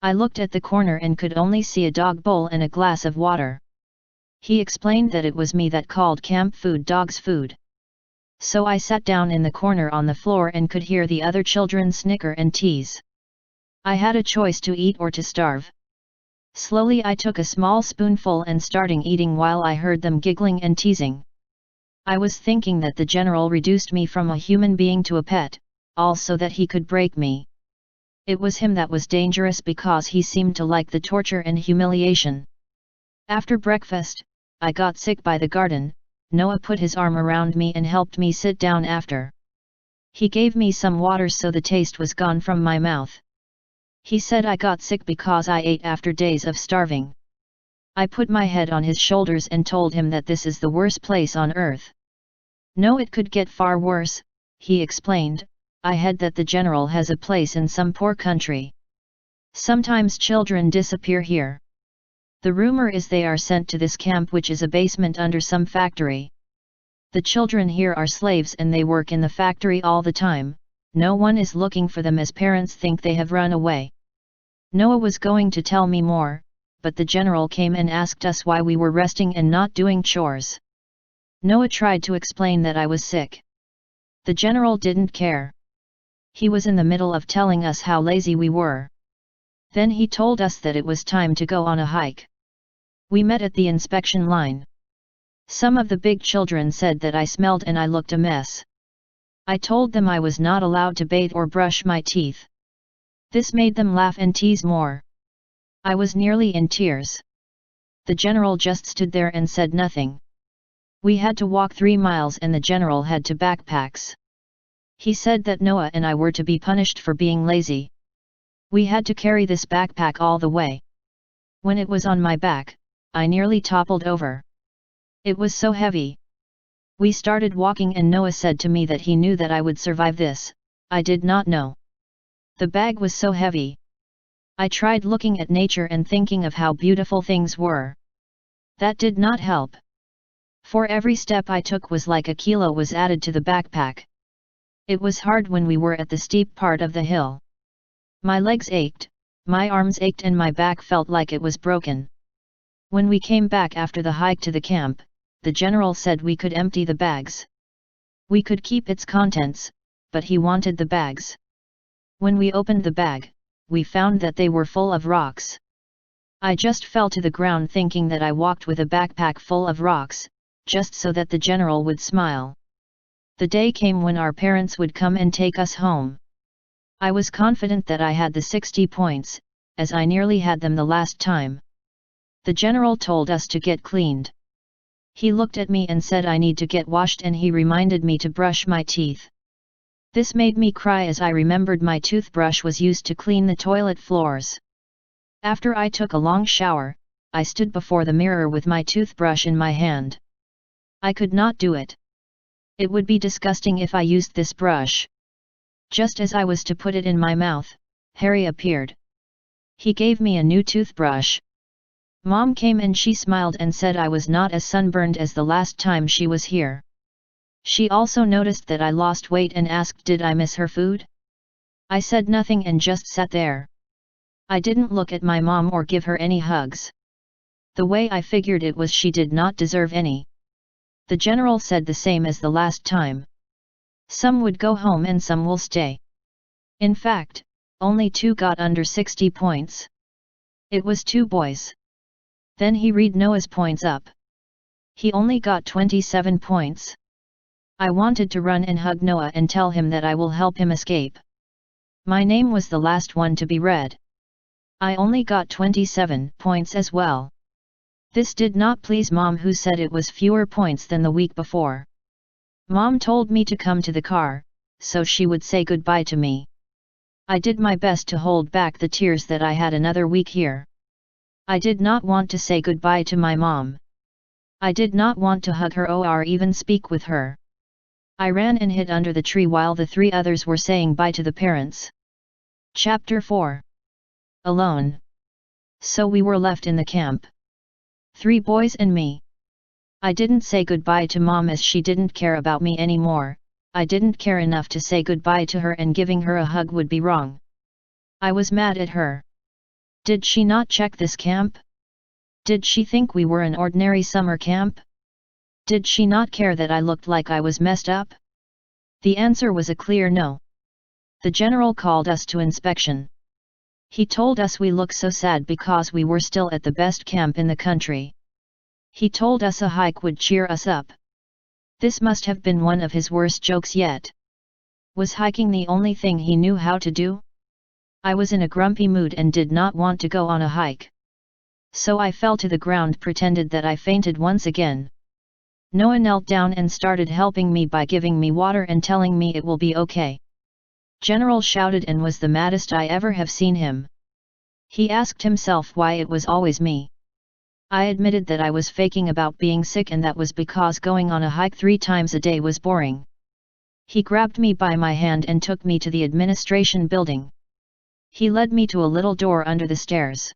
I looked at the corner and could only see a dog bowl and a glass of water. He explained that it was me that called camp food dog's food. So I sat down in the corner on the floor and could hear the other children snicker and tease. I had a choice to eat or to starve. Slowly I took a small spoonful and starting eating while I heard them giggling and teasing. I was thinking that the general reduced me from a human being to a pet, all so that he could break me. It was him that was dangerous because he seemed to like the torture and humiliation. After breakfast, I got sick by the garden. Noah put his arm around me and helped me sit down after. He gave me some water so the taste was gone from my mouth. He said I got sick because I ate after days of starving. I put my head on his shoulders and told him that this is the worst place on earth. No, it could get far worse, he explained. I heard that the general has a place in some poor country. Sometimes children disappear here. The rumor is they are sent to this camp, which is a basement under some factory. The children here are slaves and they work in the factory all the time. No one is looking for them as parents think they have run away. Noah was going to tell me more, but the general came and asked us why we were resting and not doing chores. Noah tried to explain that I was sick. The general didn't care. He was in the middle of telling us how lazy we were. Then he told us that it was time to go on a hike. We met at the inspection line. Some of the big children said that I smelled and I looked a mess. I told them I was not allowed to bathe or brush my teeth. This made them laugh and tease more. I was nearly in tears. The general just stood there and said nothing. We had to walk 3 miles and the general had 2 backpacks. He said that Noah and I were to be punished for being lazy. We had to carry this backpack all the way. When it was on my back, I nearly toppled over. It was so heavy. We started walking and Noah said to me that he knew that I would survive this. I did not know. The bag was so heavy. I tried looking at nature and thinking of how beautiful things were. That did not help. For every step I took was like a kilo was added to the backpack. It was hard when we were at the steep part of the hill. My legs ached, my arms ached and my back felt like it was broken. When we came back after the hike to the camp, the general said we could empty the bags. We could keep its contents, but he wanted the bags. When we opened the bag, we found that they were full of rocks. I just fell to the ground thinking that I walked with a backpack full of rocks, just so that the general would smile. The day came when our parents would come and take us home. I was confident that I had the 60 points, as I nearly had them the last time. The general told us to get cleaned. He looked at me and said I need to get washed and he reminded me to brush my teeth. This made me cry as I remembered my toothbrush was used to clean the toilet floors. After I took a long shower, I stood before the mirror with my toothbrush in my hand. I could not do it. It would be disgusting if I used this brush. Just as I was to put it in my mouth, Harry appeared. He gave me a new toothbrush. Mom came and she smiled and said I was not as sunburned as the last time she was here. She also noticed that I lost weight and asked did I miss her food? I said nothing and just sat there. I didn't look at my mom or give her any hugs. The way I figured it was she did not deserve any. The general said the same as the last time. Some would go home and some will stay. In fact, only 2 got under 60 points. It was 2 boys. Then he read Noah's points up. He only got 27 points. I wanted to run and hug Noah and tell him that I will help him escape. My name was the last one to be read. I only got 27 points as well. This did not please Mom, who said it was fewer points than the week before. Mom told me to come to the car, so she would say goodbye to me. I did my best to hold back the tears that I had another week here. I did not want to say goodbye to my mom. I did not want to hug her or even speak with her. I ran and hid under the tree while the 3 others were saying bye to the parents. Chapter 4. Alone. So we were left in the camp. 3 boys and me. I didn't say goodbye to Mom as she didn't care about me anymore. I didn't care enough to say goodbye to her, and giving her a hug would be wrong. I was mad at her. Did she not check this camp? Did she think we were an ordinary summer camp? Did she not care that I looked like I was messed up? The answer was a clear no. The general called us to inspection. He told us we look so sad because we were still at the best camp in the country. He told us a hike would cheer us up. This must have been one of his worst jokes yet. Was hiking the only thing he knew how to do? I was in a grumpy mood and did not want to go on a hike. So I fell to the ground, pretended that I fainted once again. Noah knelt down and started helping me by giving me water and telling me it will be okay. General shouted and was the maddest I ever have seen him. He asked himself why it was always me. I admitted that I was faking about being sick, and that was because going on a hike 3 times a day was boring. He grabbed me by my hand and took me to the administration building. He led me to a little door under the stairs.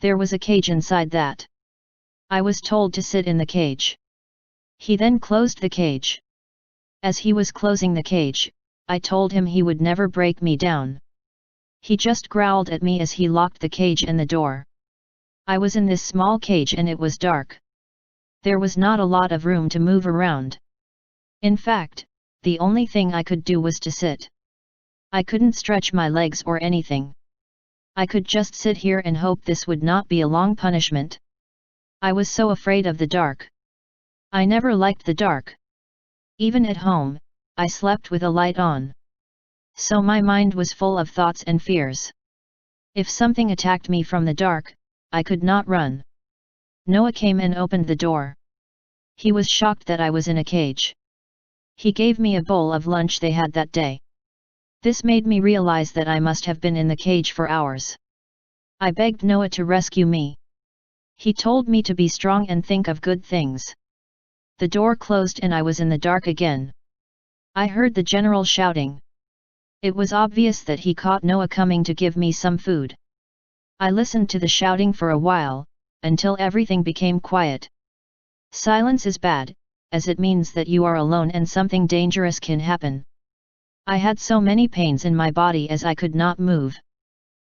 There was a cage inside that. I was told to sit in the cage. He then closed the cage. As he was closing the cage, I told him he would never break me down. He just growled at me as he locked the cage and the door. I was in this small cage and it was dark. There was not a lot of room to move around. In fact, the only thing I could do was to sit. I couldn't stretch my legs or anything. I could just sit here and hope this would not be a long punishment. I was so afraid of the dark. I never liked the dark. Even at home, I slept with a light on. So my mind was full of thoughts and fears. If something attacked me from the dark, I could not run. Noah came and opened the door. He was shocked that I was in a cage. He gave me a bowl of lunch they had that day. This made me realize that I must have been in the cage for hours. I begged Noah to rescue me. He told me to be strong and think of good things. The door closed and I was in the dark again. I heard the general shouting. It was obvious that he caught Noah coming to give me some food. I listened to the shouting for a while, until everything became quiet. Silence is bad, as it means that you are alone and something dangerous can happen. I had so many pains in my body as I could not move.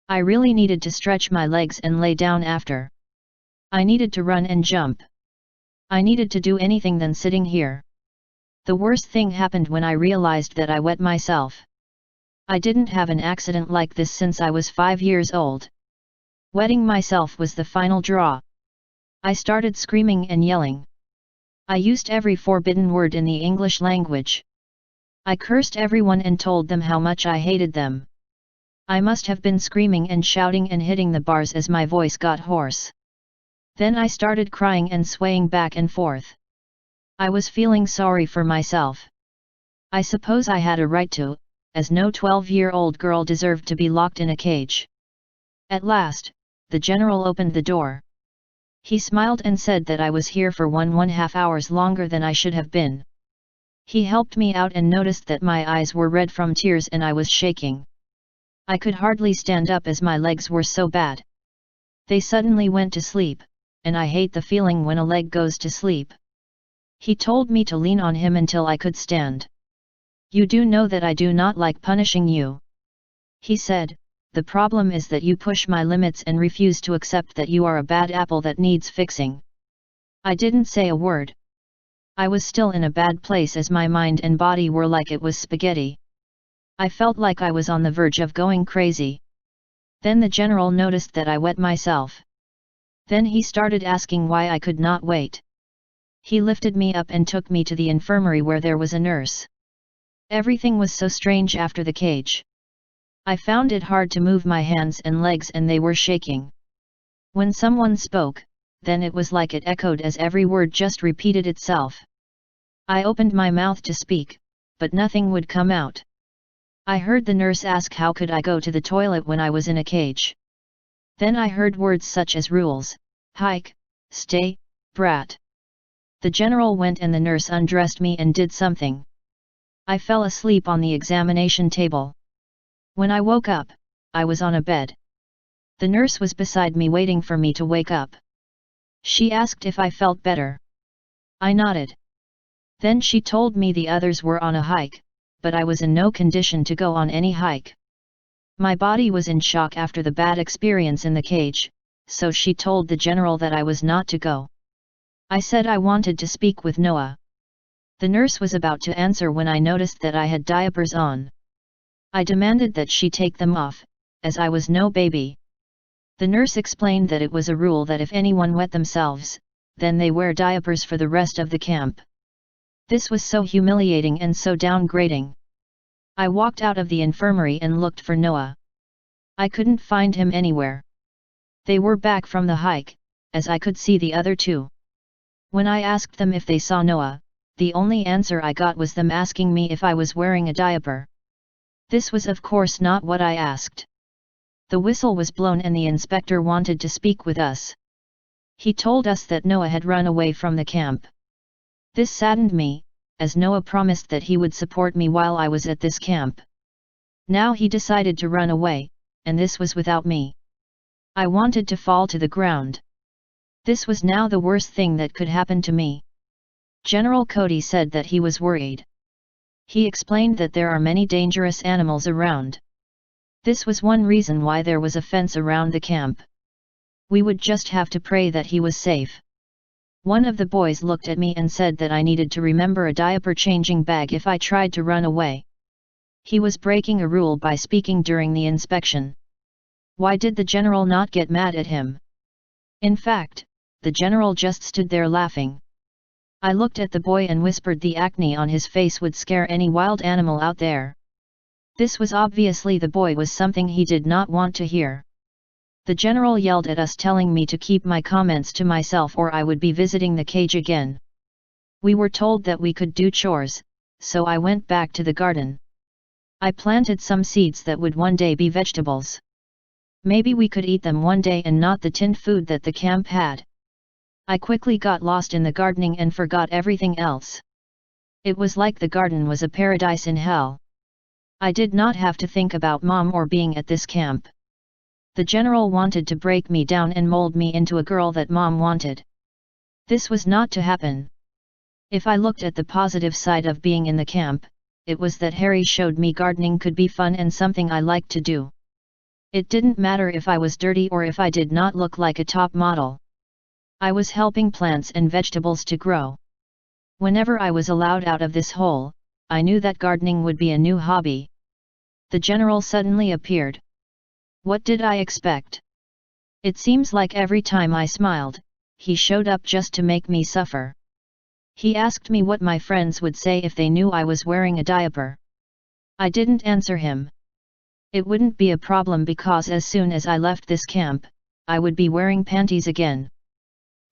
I really needed to stretch my legs and lay down after. I needed to run and jump. I needed to do anything than sitting here. The worst thing happened when I realized that I wet myself. I didn't have an accident like this since I was 5 years old. Wetting myself was the final draw. I started screaming and yelling. I used every forbidden word in the English language. I cursed everyone and told them how much I hated them. I must have been screaming and shouting and hitting the bars as my voice got hoarse. Then I started crying and swaying back and forth. I was feeling sorry for myself. I suppose I had a right to, as no 12-year-old girl deserved to be locked in a cage. At last, the general opened the door. He smiled and said that I was here for 1.5 hours longer than I should have been. He helped me out and noticed that my eyes were red from tears and I was shaking. I could hardly stand up as my legs were so bad. They suddenly went to sleep, and I hate the feeling when a leg goes to sleep. He told me to lean on him until I could stand. You do know that I do not like punishing you. He said, the problem is that you push my limits and refuse to accept that you are a bad apple that needs fixing. I didn't say a word. I was still in a bad place as my mind and body were like it was spaghetti. I felt like I was on the verge of going crazy. Then the general noticed that I wet myself. Then he started asking why I could not wait. He lifted me up and took me to the infirmary where there was a nurse. Everything was so strange after the cage. I found it hard to move my hands and legs and they were shaking. When someone spoke, then it was like it echoed as every word just repeated itself. I opened my mouth to speak, but nothing would come out. I heard the nurse ask how could I go to the toilet when I was in a cage. Then I heard words such as rules, hike, stay, brat. The general went and the nurse undressed me and did something. I fell asleep on the examination table. When I woke up, I was on a bed. The nurse was beside me waiting for me to wake up. She asked if I felt better. I nodded. Then she told me the others were on a hike, but I was in no condition to go on any hike. My body was in shock after the bad experience in the cage, so she told the general that I was not to go. I said I wanted to speak with Noah. The nurse was about to answer when I noticed that I had diapers on. I demanded that she take them off, as I was no baby. The nurse explained that it was a rule that if anyone wet themselves, then they wear diapers for the rest of the camp. This was so humiliating and so downgrading. I walked out of the infirmary and looked for Noah. I couldn't find him anywhere. They were back from the hike, as I could see the other two. When I asked them if they saw Noah, the only answer I got was them asking me if I was wearing a diaper. This was of course not what I asked. The whistle was blown and the inspector wanted to speak with us. He told us that Noah had run away from the camp. This saddened me, as Noah promised that he would support me while I was at this camp. Now he decided to run away, and this was without me. I wanted to fall to the ground. This was now the worst thing that could happen to me. General Cody said that he was worried. He explained that there are many dangerous animals around. This was one reason why there was a fence around the camp. We would just have to pray that he was safe. One of the boys looked at me and said that I needed to remember a diaper changing bag if I tried to run away. He was breaking a rule by speaking during the inspection. Why did the general not get mad at him? In fact, the general just stood there laughing. I looked at the boy and whispered the acne on his face would scare any wild animal out there. This was obviously the boy was something he did not want to hear. The general yelled at us telling me to keep my comments to myself or I would be visiting the cage again. We were told that we could do chores, so I went back to the garden. I planted some seeds that would one day be vegetables. Maybe we could eat them one day and not the tinned food that the camp had. I quickly got lost in the gardening and forgot everything else. It was like the garden was a paradise in hell. I did not have to think about mom or being at this camp. The general wanted to break me down and mold me into a girl that mom wanted. This was not to happen. If I looked at the positive side of being in the camp, it was that Harry showed me gardening could be fun and something I liked to do. It didn't matter if I was dirty or if I did not look like a top model. I was helping plants and vegetables to grow. Whenever I was allowed out of this hole, I knew that gardening would be a new hobby. The general suddenly appeared. What did I expect? It seems like every time I smiled, he showed up just to make me suffer. He asked me what my friends would say if they knew I was wearing a diaper. I didn't answer him. It wouldn't be a problem because as soon as I left this camp, I would be wearing panties again.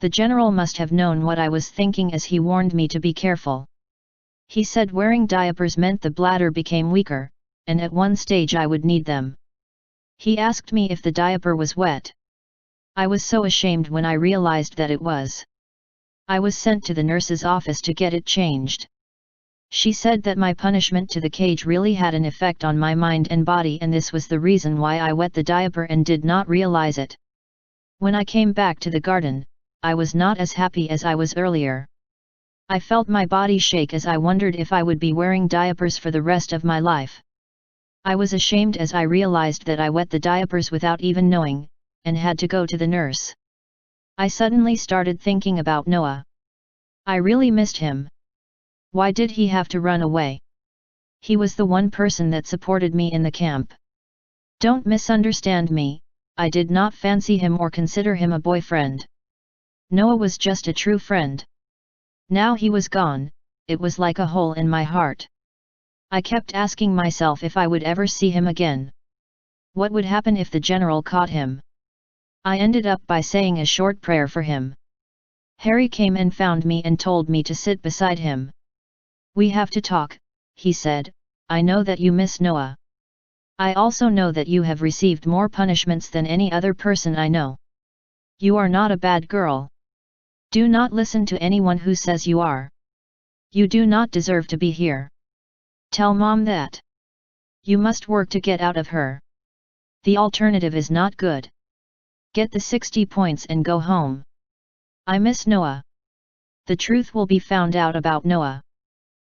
The general must have known what I was thinking as he warned me to be careful. He said wearing diapers meant the bladder became weaker, and at one stage I would need them. He asked me if the diaper was wet. I was so ashamed when I realized that it was. I was sent to the nurse's office to get it changed. She said that my punishment to the cage really had an effect on my mind and body and this was the reason why I wet the diaper and did not realize it. When I came back to the garden, I was not as happy as I was earlier. I felt my body shake as I wondered if I would be wearing diapers for the rest of my life. I was ashamed as I realized that I wet the diapers without even knowing, and had to go to the nurse. I suddenly started thinking about Noah. I really missed him. Why did he have to run away? He was the one person that supported me in the camp. Don't misunderstand me, I did not fancy him or consider him a boyfriend. Noah was just a true friend. Now he was gone, it was like a hole in my heart. I kept asking myself if I would ever see him again. What would happen if the general caught him? I ended up by saying a short prayer for him. Harry came and found me and told me to sit beside him. We have to talk, he said. I know that you miss Noah. I also know that you have received more punishments than any other person I know. You are not a bad girl. Do not listen to anyone who says you are. You do not deserve to be here. Tell Mom that. You must work to get out of her. The alternative is not good. Get the 60 points and go home. I miss Noah. The truth will be found out about Noah.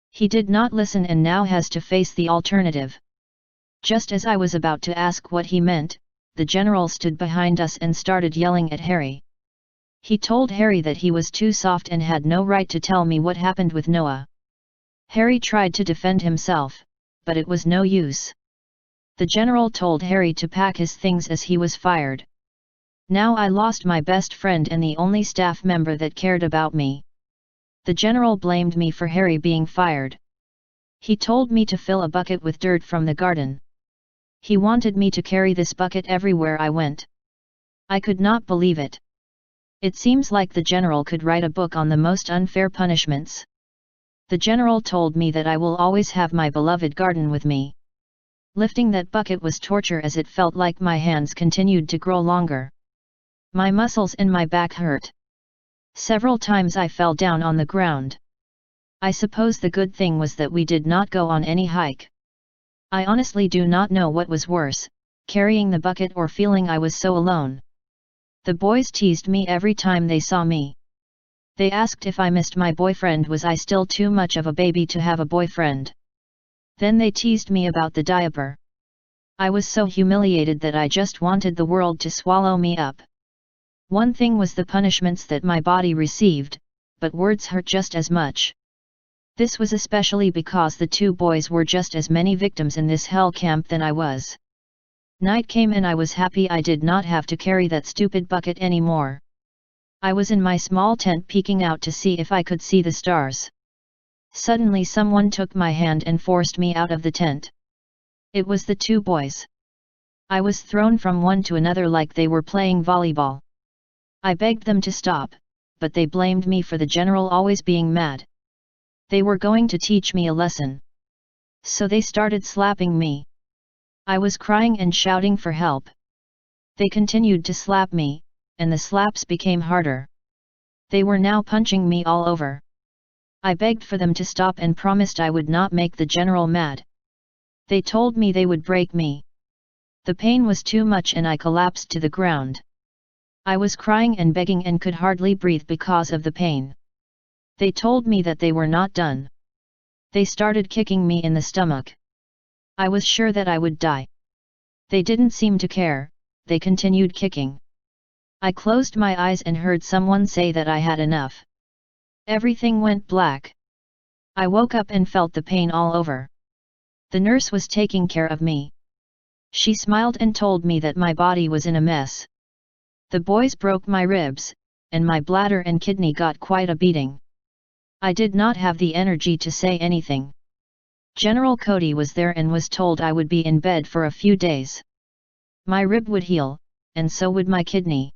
He did not listen and now has to face the alternative. Just as I was about to ask what he meant, the general stood behind us and started yelling at Harry. He told Harry that he was too soft and had no right to tell me what happened with Noah. Harry tried to defend himself, but it was no use. The general told Harry to pack his things as he was fired. Now I lost my best friend and the only staff member that cared about me. The general blamed me for Harry being fired. He told me to fill a bucket with dirt from the garden. He wanted me to carry this bucket everywhere I went. I could not believe it. It seems like the general could write a book on the most unfair punishments. The general told me that I will always have my beloved garden with me. Lifting that bucket was torture as it felt like my hands continued to grow longer. My muscles and my back hurt. Several times I fell down on the ground. I suppose the good thing was that we did not go on any hike. I honestly do not know what was worse, carrying the bucket or feeling I was so alone. The boys teased me every time they saw me. They asked if I missed my boyfriend, was I still too much of a baby to have a boyfriend. Then they teased me about the diaper. I was so humiliated that I just wanted the world to swallow me up. One thing was the punishments that my body received, but words hurt just as much. This was especially because the two boys were just as many victims in this hell camp than I was. Night came and I was happy I did not have to carry that stupid bucket anymore. I was in my small tent peeking out to see if I could see the stars. Suddenly someone took my hand and forced me out of the tent. It was the two boys. I was thrown from one to another like they were playing volleyball. I begged them to stop, but they blamed me for the general always being mad. They were going to teach me a lesson. So they started slapping me. I was crying and shouting for help. They continued to slap me, and the slaps became harder. They were now punching me all over. I begged for them to stop and promised I would not make the general mad. They told me they would break me. The pain was too much and I collapsed to the ground. I was crying and begging and could hardly breathe because of the pain. They told me that they were not done. They started kicking me in the stomach. I was sure that I would die. They didn't seem to care, they continued kicking. I closed my eyes and heard someone say that I had enough. Everything went black. I woke up and felt the pain all over. The nurse was taking care of me. She smiled and told me that my body was in a mess. The boys broke my ribs, and my bladder and kidney got quite a beating. I did not have the energy to say anything. General Cody was there and was told I would be in bed for a few days. My rib would heal, and so would my kidney.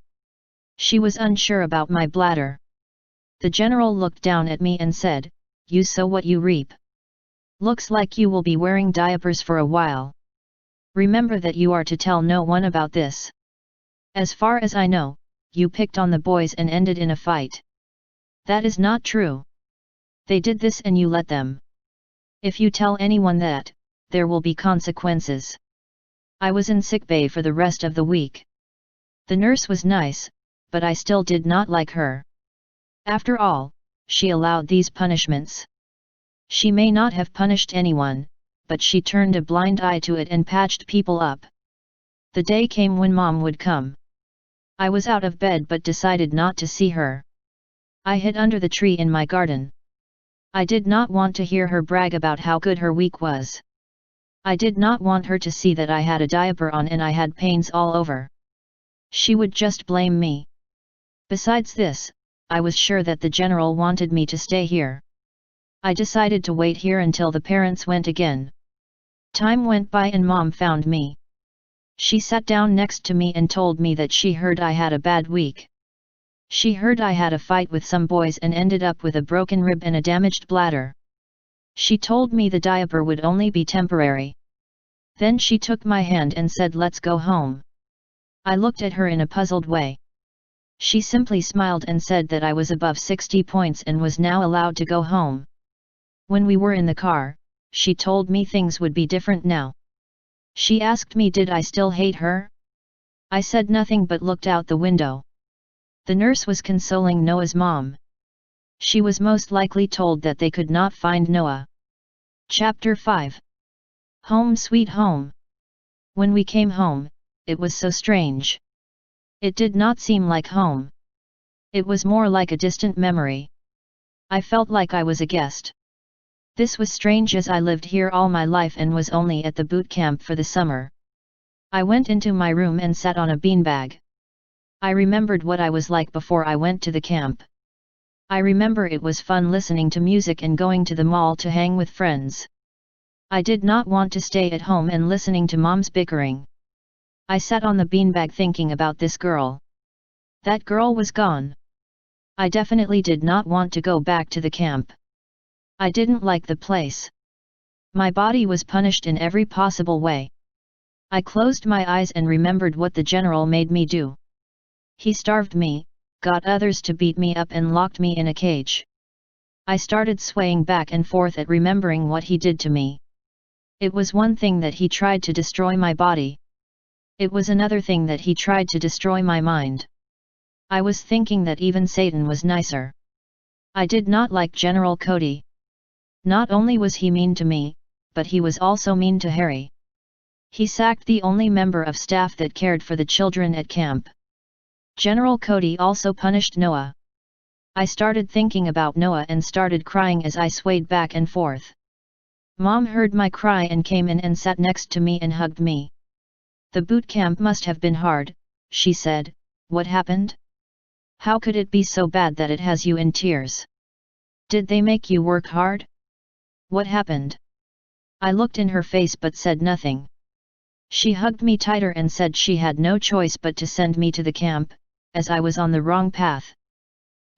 She was unsure about my bladder. The general looked down at me and said, "You sow what you reap. Looks like you will be wearing diapers for a while. Remember that you are to tell no one about this. As far as I know, you picked on the boys and ended in a fight. That is not true. They did this and you let them. If you tell anyone that, there will be consequences." I was in sickbay for the rest of the week. The nurse was nice, but I still did not like her. After all, she allowed these punishments. She may not have punished anyone, but she turned a blind eye to it and patched people up. The day came when Mom would come. I was out of bed but decided not to see her. I hid under the tree in my garden. I did not want to hear her brag about how good her week was. I did not want her to see that I had a diaper on and I had pains all over. She would just blame me. Besides this, I was sure that the general wanted me to stay here. I decided to wait here until the parents went again. Time went by and Mom found me. She sat down next to me and told me that she heard I had a bad week. She heard I had a fight with some boys and ended up with a broken rib and a damaged bladder. She told me the diaper would only be temporary. Then she took my hand and said, "Let's go home." I looked at her in a puzzled way. She simply smiled and said that I was above 60 points and was now allowed to go home. When we were in the car, she told me things would be different now. She asked me did I still hate her? I said nothing but looked out the window. The nurse was consoling Noah's mom. She was most likely told that they could not find Noah. Chapter 5. Home Sweet Home. When we came home, it was so strange. It did not seem like home. It was more like a distant memory. I felt like I was a guest. This was strange as I lived here all my life and was only at the boot camp for the summer. I went into my room and sat on a beanbag. I remembered what I was like before I went to the camp. I remember it was fun listening to music and going to the mall to hang with friends. I did not want to stay at home and listening to mom's bickering. I sat on the beanbag thinking about this girl. That girl was gone. I definitely did not want to go back to the camp. I didn't like the place. My body was punished in every possible way. I closed my eyes and remembered what the general made me do. He starved me, got others to beat me up and locked me in a cage. I started swaying back and forth at remembering what he did to me. It was one thing that he tried to destroy my body. It was another thing that he tried to destroy my mind. I was thinking that even Satan was nicer. I did not like General Cody. Not only was he mean to me, but he was also mean to Harry. He sacked the only member of staff that cared for the children at camp. General Cody also punished Noah. I started thinking about Noah and started crying as I swayed back and forth. Mom heard my cry and came in and sat next to me and hugged me. "The boot camp must have been hard," she said. "What happened? How could it be so bad that it has you in tears? Did they make you work hard? What happened?" I looked in her face but said nothing. She hugged me tighter and said she had no choice but to send me to the camp, as I was on the wrong path.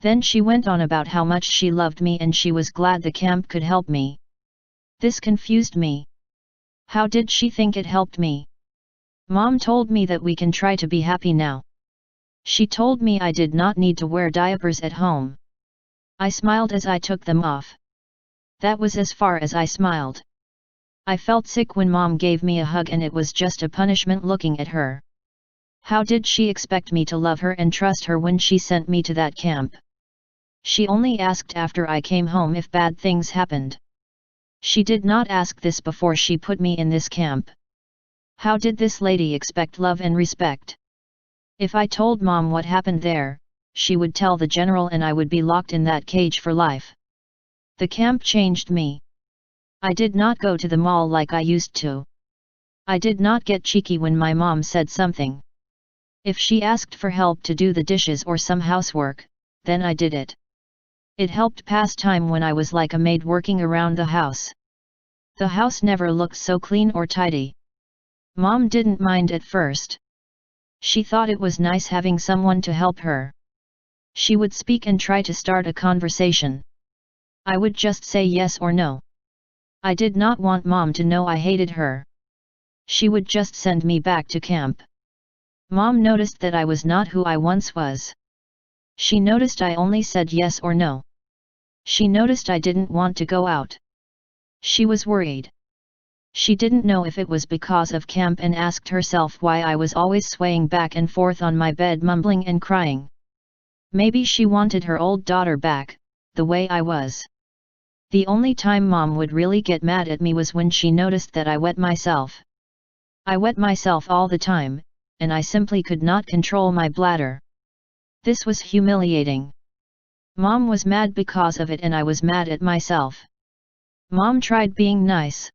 Then she went on about how much she loved me and she was glad the camp could help me. This confused me. How did she think it helped me? Mom told me that we can try to be happy now. She told me I did not need to wear diapers at home. I smiled as I took them off. That was as far as I smiled. I felt sick when Mom gave me a hug and it was just a punishment looking at her. How did she expect me to love her and trust her when she sent me to that camp? She only asked after I came home if bad things happened. She did not ask this before she put me in this camp. How did this lady expect love and respect? If I told Mom what happened there, she would tell the general and I would be locked in that cage for life. The camp changed me. I did not go to the mall like I used to. I did not get cheeky when my mom said something. If she asked for help to do the dishes or some housework, then I did it. It helped pass time when I was like a maid working around the house. The house never looked so clean or tidy. Mom didn't mind at first. She thought it was nice having someone to help her. She would speak and try to start a conversation. I would just say yes or no. I did not want Mom to know I hated her. She would just send me back to camp. Mom noticed that I was not who I once was. She noticed I only said yes or no. She noticed I didn't want to go out. She was worried. She didn't know if it was because of camp and asked herself why I was always swaying back and forth on my bed mumbling and crying. Maybe she wanted her old daughter back, the way I was. The only time Mom would really get mad at me was when she noticed that I wet myself. I wet myself all the time, and I simply could not control my bladder. This was humiliating. Mom was mad because of it and I was mad at myself. Mom tried being nice.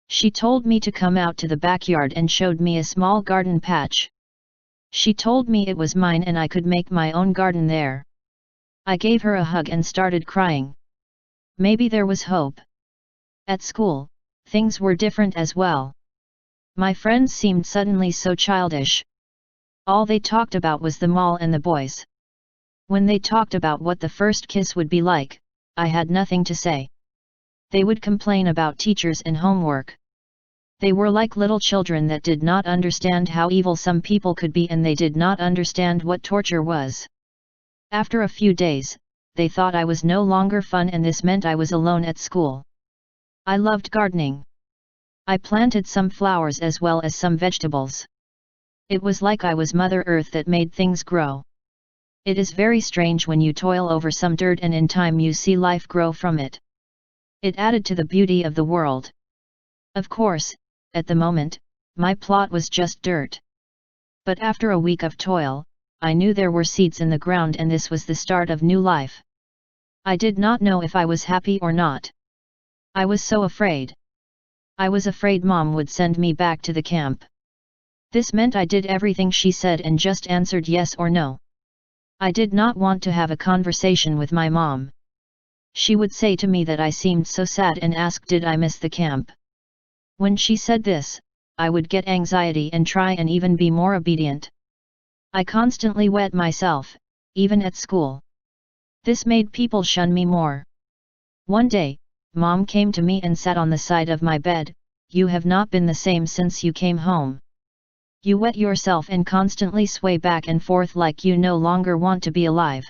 She told me to come out to the backyard and showed me a small garden patch. She told me it was mine and I could make my own garden there. I gave her a hug and started crying. Maybe there was hope. At school, things were different as well. My friends seemed suddenly so childish. All they talked about was the mall and the boys. When they talked about what the first kiss would be like, I had nothing to say. They would complain about teachers and homework. They were like little children that did not understand how evil some people could be, and they did not understand what torture was. After a few days, they thought I was no longer fun, and this meant I was alone at school. I loved gardening. I planted some flowers as well as some vegetables. It was like I was Mother Earth that made things grow. It is very strange when you toil over some dirt and in time you see life grow from it. It added to the beauty of the world. Of course, at the moment, my plot was just dirt. But after a week of toil, I knew there were seeds in the ground, and this was the start of new life. I did not know if I was happy or not. I was so afraid. I was afraid Mom would send me back to the camp. This meant I did everything she said and just answered yes or no. I did not want to have a conversation with my mom. She would say to me that I seemed so sad and ask did I miss the camp. When she said this, I would get anxiety and try and even be more obedient. I constantly wet myself, even at school. This made people shun me more. One day, Mom came to me and sat on the side of my bed. You have not been the same since you came home. You wet yourself and constantly sway back and forth like you no longer want to be alive.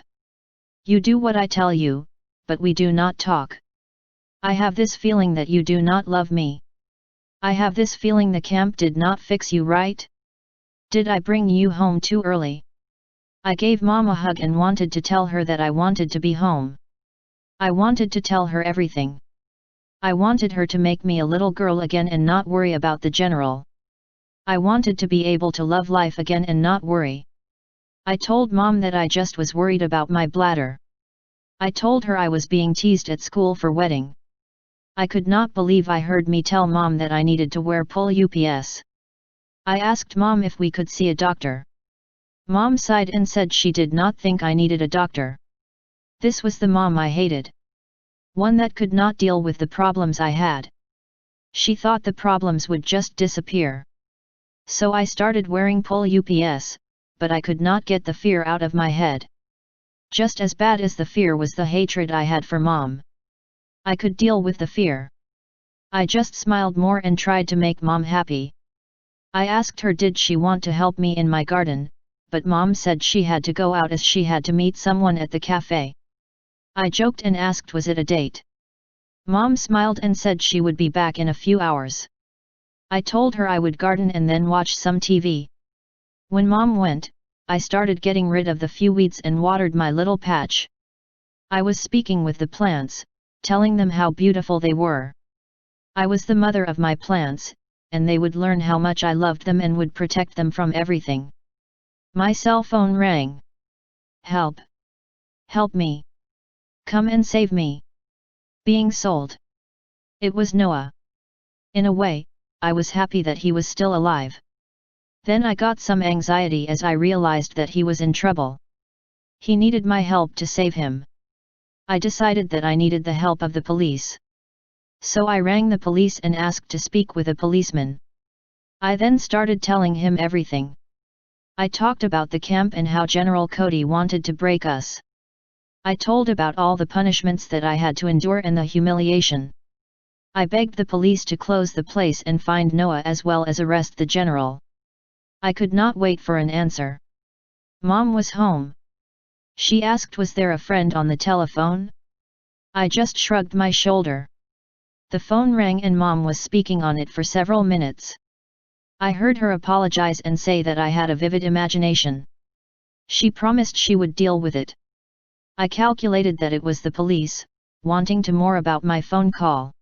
You do what I tell you, but we do not talk. I have this feeling that you do not love me. I have this feeling the camp did not fix you right. Did I bring you home too early? I gave Mom a hug and wanted to tell her that I wanted to be home. I wanted to tell her everything. I wanted her to make me a little girl again and not worry about the general. I wanted to be able to love life again and not worry. I told Mom that I just was worried about my bladder. I told her I was being teased at school for wetting. I could not believe I heard me tell Mom that I needed to wear pull UPS. I asked Mom if we could see a doctor. Mom sighed and said she did not think I needed a doctor. This was the mom I hated. One that could not deal with the problems I had. She thought the problems would just disappear. So I started wearing pull UPS, but I could not get the fear out of my head. Just as bad as the fear was the hatred I had for Mom. I could deal with the fear. I just smiled more and tried to make Mom happy. I asked her did she want to help me in my garden, but Mom said she had to go out as she had to meet someone at the cafe. I joked and asked was it a date. Mom smiled and said she would be back in a few hours. I told her I would garden and then watch some TV. When Mom went, I started getting rid of the few weeds and watered my little patch. I was speaking with the plants, telling them how beautiful they were. I was the mother of my plants, and they would learn how much I loved them and would protect them from everything. My cell phone rang. Help! Help me! Come and save me! Being sold. It was Noah. In a way, I was happy that he was still alive. Then I got some anxiety as I realized that he was in trouble. He needed my help to save him. I decided that I needed the help of the police. So I rang the police and asked to speak with a policeman. I then started telling him everything. I talked about the camp and how General Cody wanted to break us. I told about all the punishments that I had to endure and the humiliation. I begged the police to close the place and find Noah as well as arrest the general. I could not wait for an answer. Mom was home. She asked was there a friend on the telephone? I just shrugged my shoulder. The phone rang and Mom was speaking on it for several minutes. I heard her apologize and say that I had a vivid imagination. She promised she would deal with it. I calculated that it was the police, wanting to more about my phone call.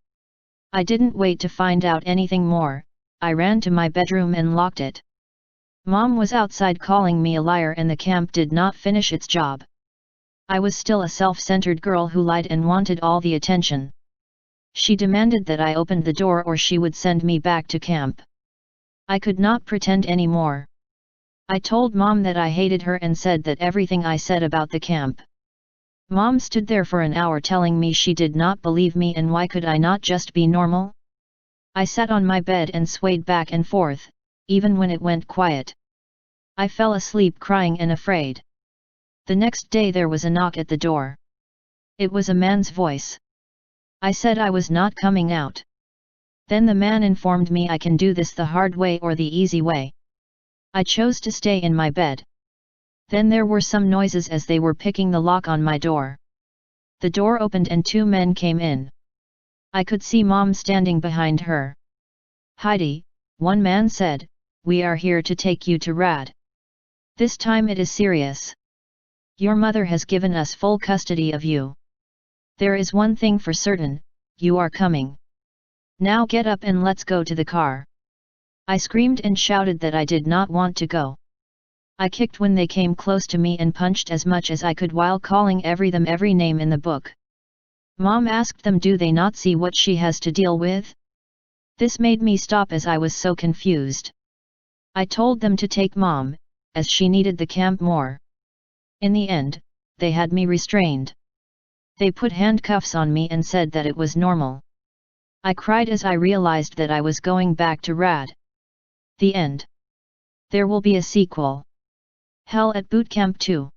I didn't wait to find out anything more, I ran to my bedroom and locked it. Mom was outside calling me a liar and the camp did not finish its job. I was still a self-centered girl who lied and wanted all the attention. She demanded that I opened the door or she would send me back to camp. I could not pretend anymore. I told Mom that I hated her and said that everything I said about the camp. Mom stood there for an hour telling me she did not believe me and why could I not just be normal? I sat on my bed and swayed back and forth, even when it went quiet. I fell asleep crying and afraid. The next day there was a knock at the door. It was a man's voice. I said I was not coming out. Then the man informed me I can do this the hard way or the easy way. I chose to stay in my bed. Then there were some noises as they were picking the lock on my door. The door opened and two men came in. I could see Mom standing behind her. "Heidi," one man said, "we are here to take you to Rad. This time it is serious. Your mother has given us full custody of you. There is one thing for certain, you are coming. Now get up and let's go to the car." I screamed and shouted that I did not want to go. I kicked when they came close to me and punched as much as I could while calling every name in the book. Mom asked them, do they not see what she has to deal with? This made me stop as I was so confused. I told them to take Mom, as she needed the camp more. In the end, they had me restrained. They put handcuffs on me and said that it was normal. I cried as I realized that I was going back to Rad. The end. There will be a sequel. Hell at Boot Camp 2.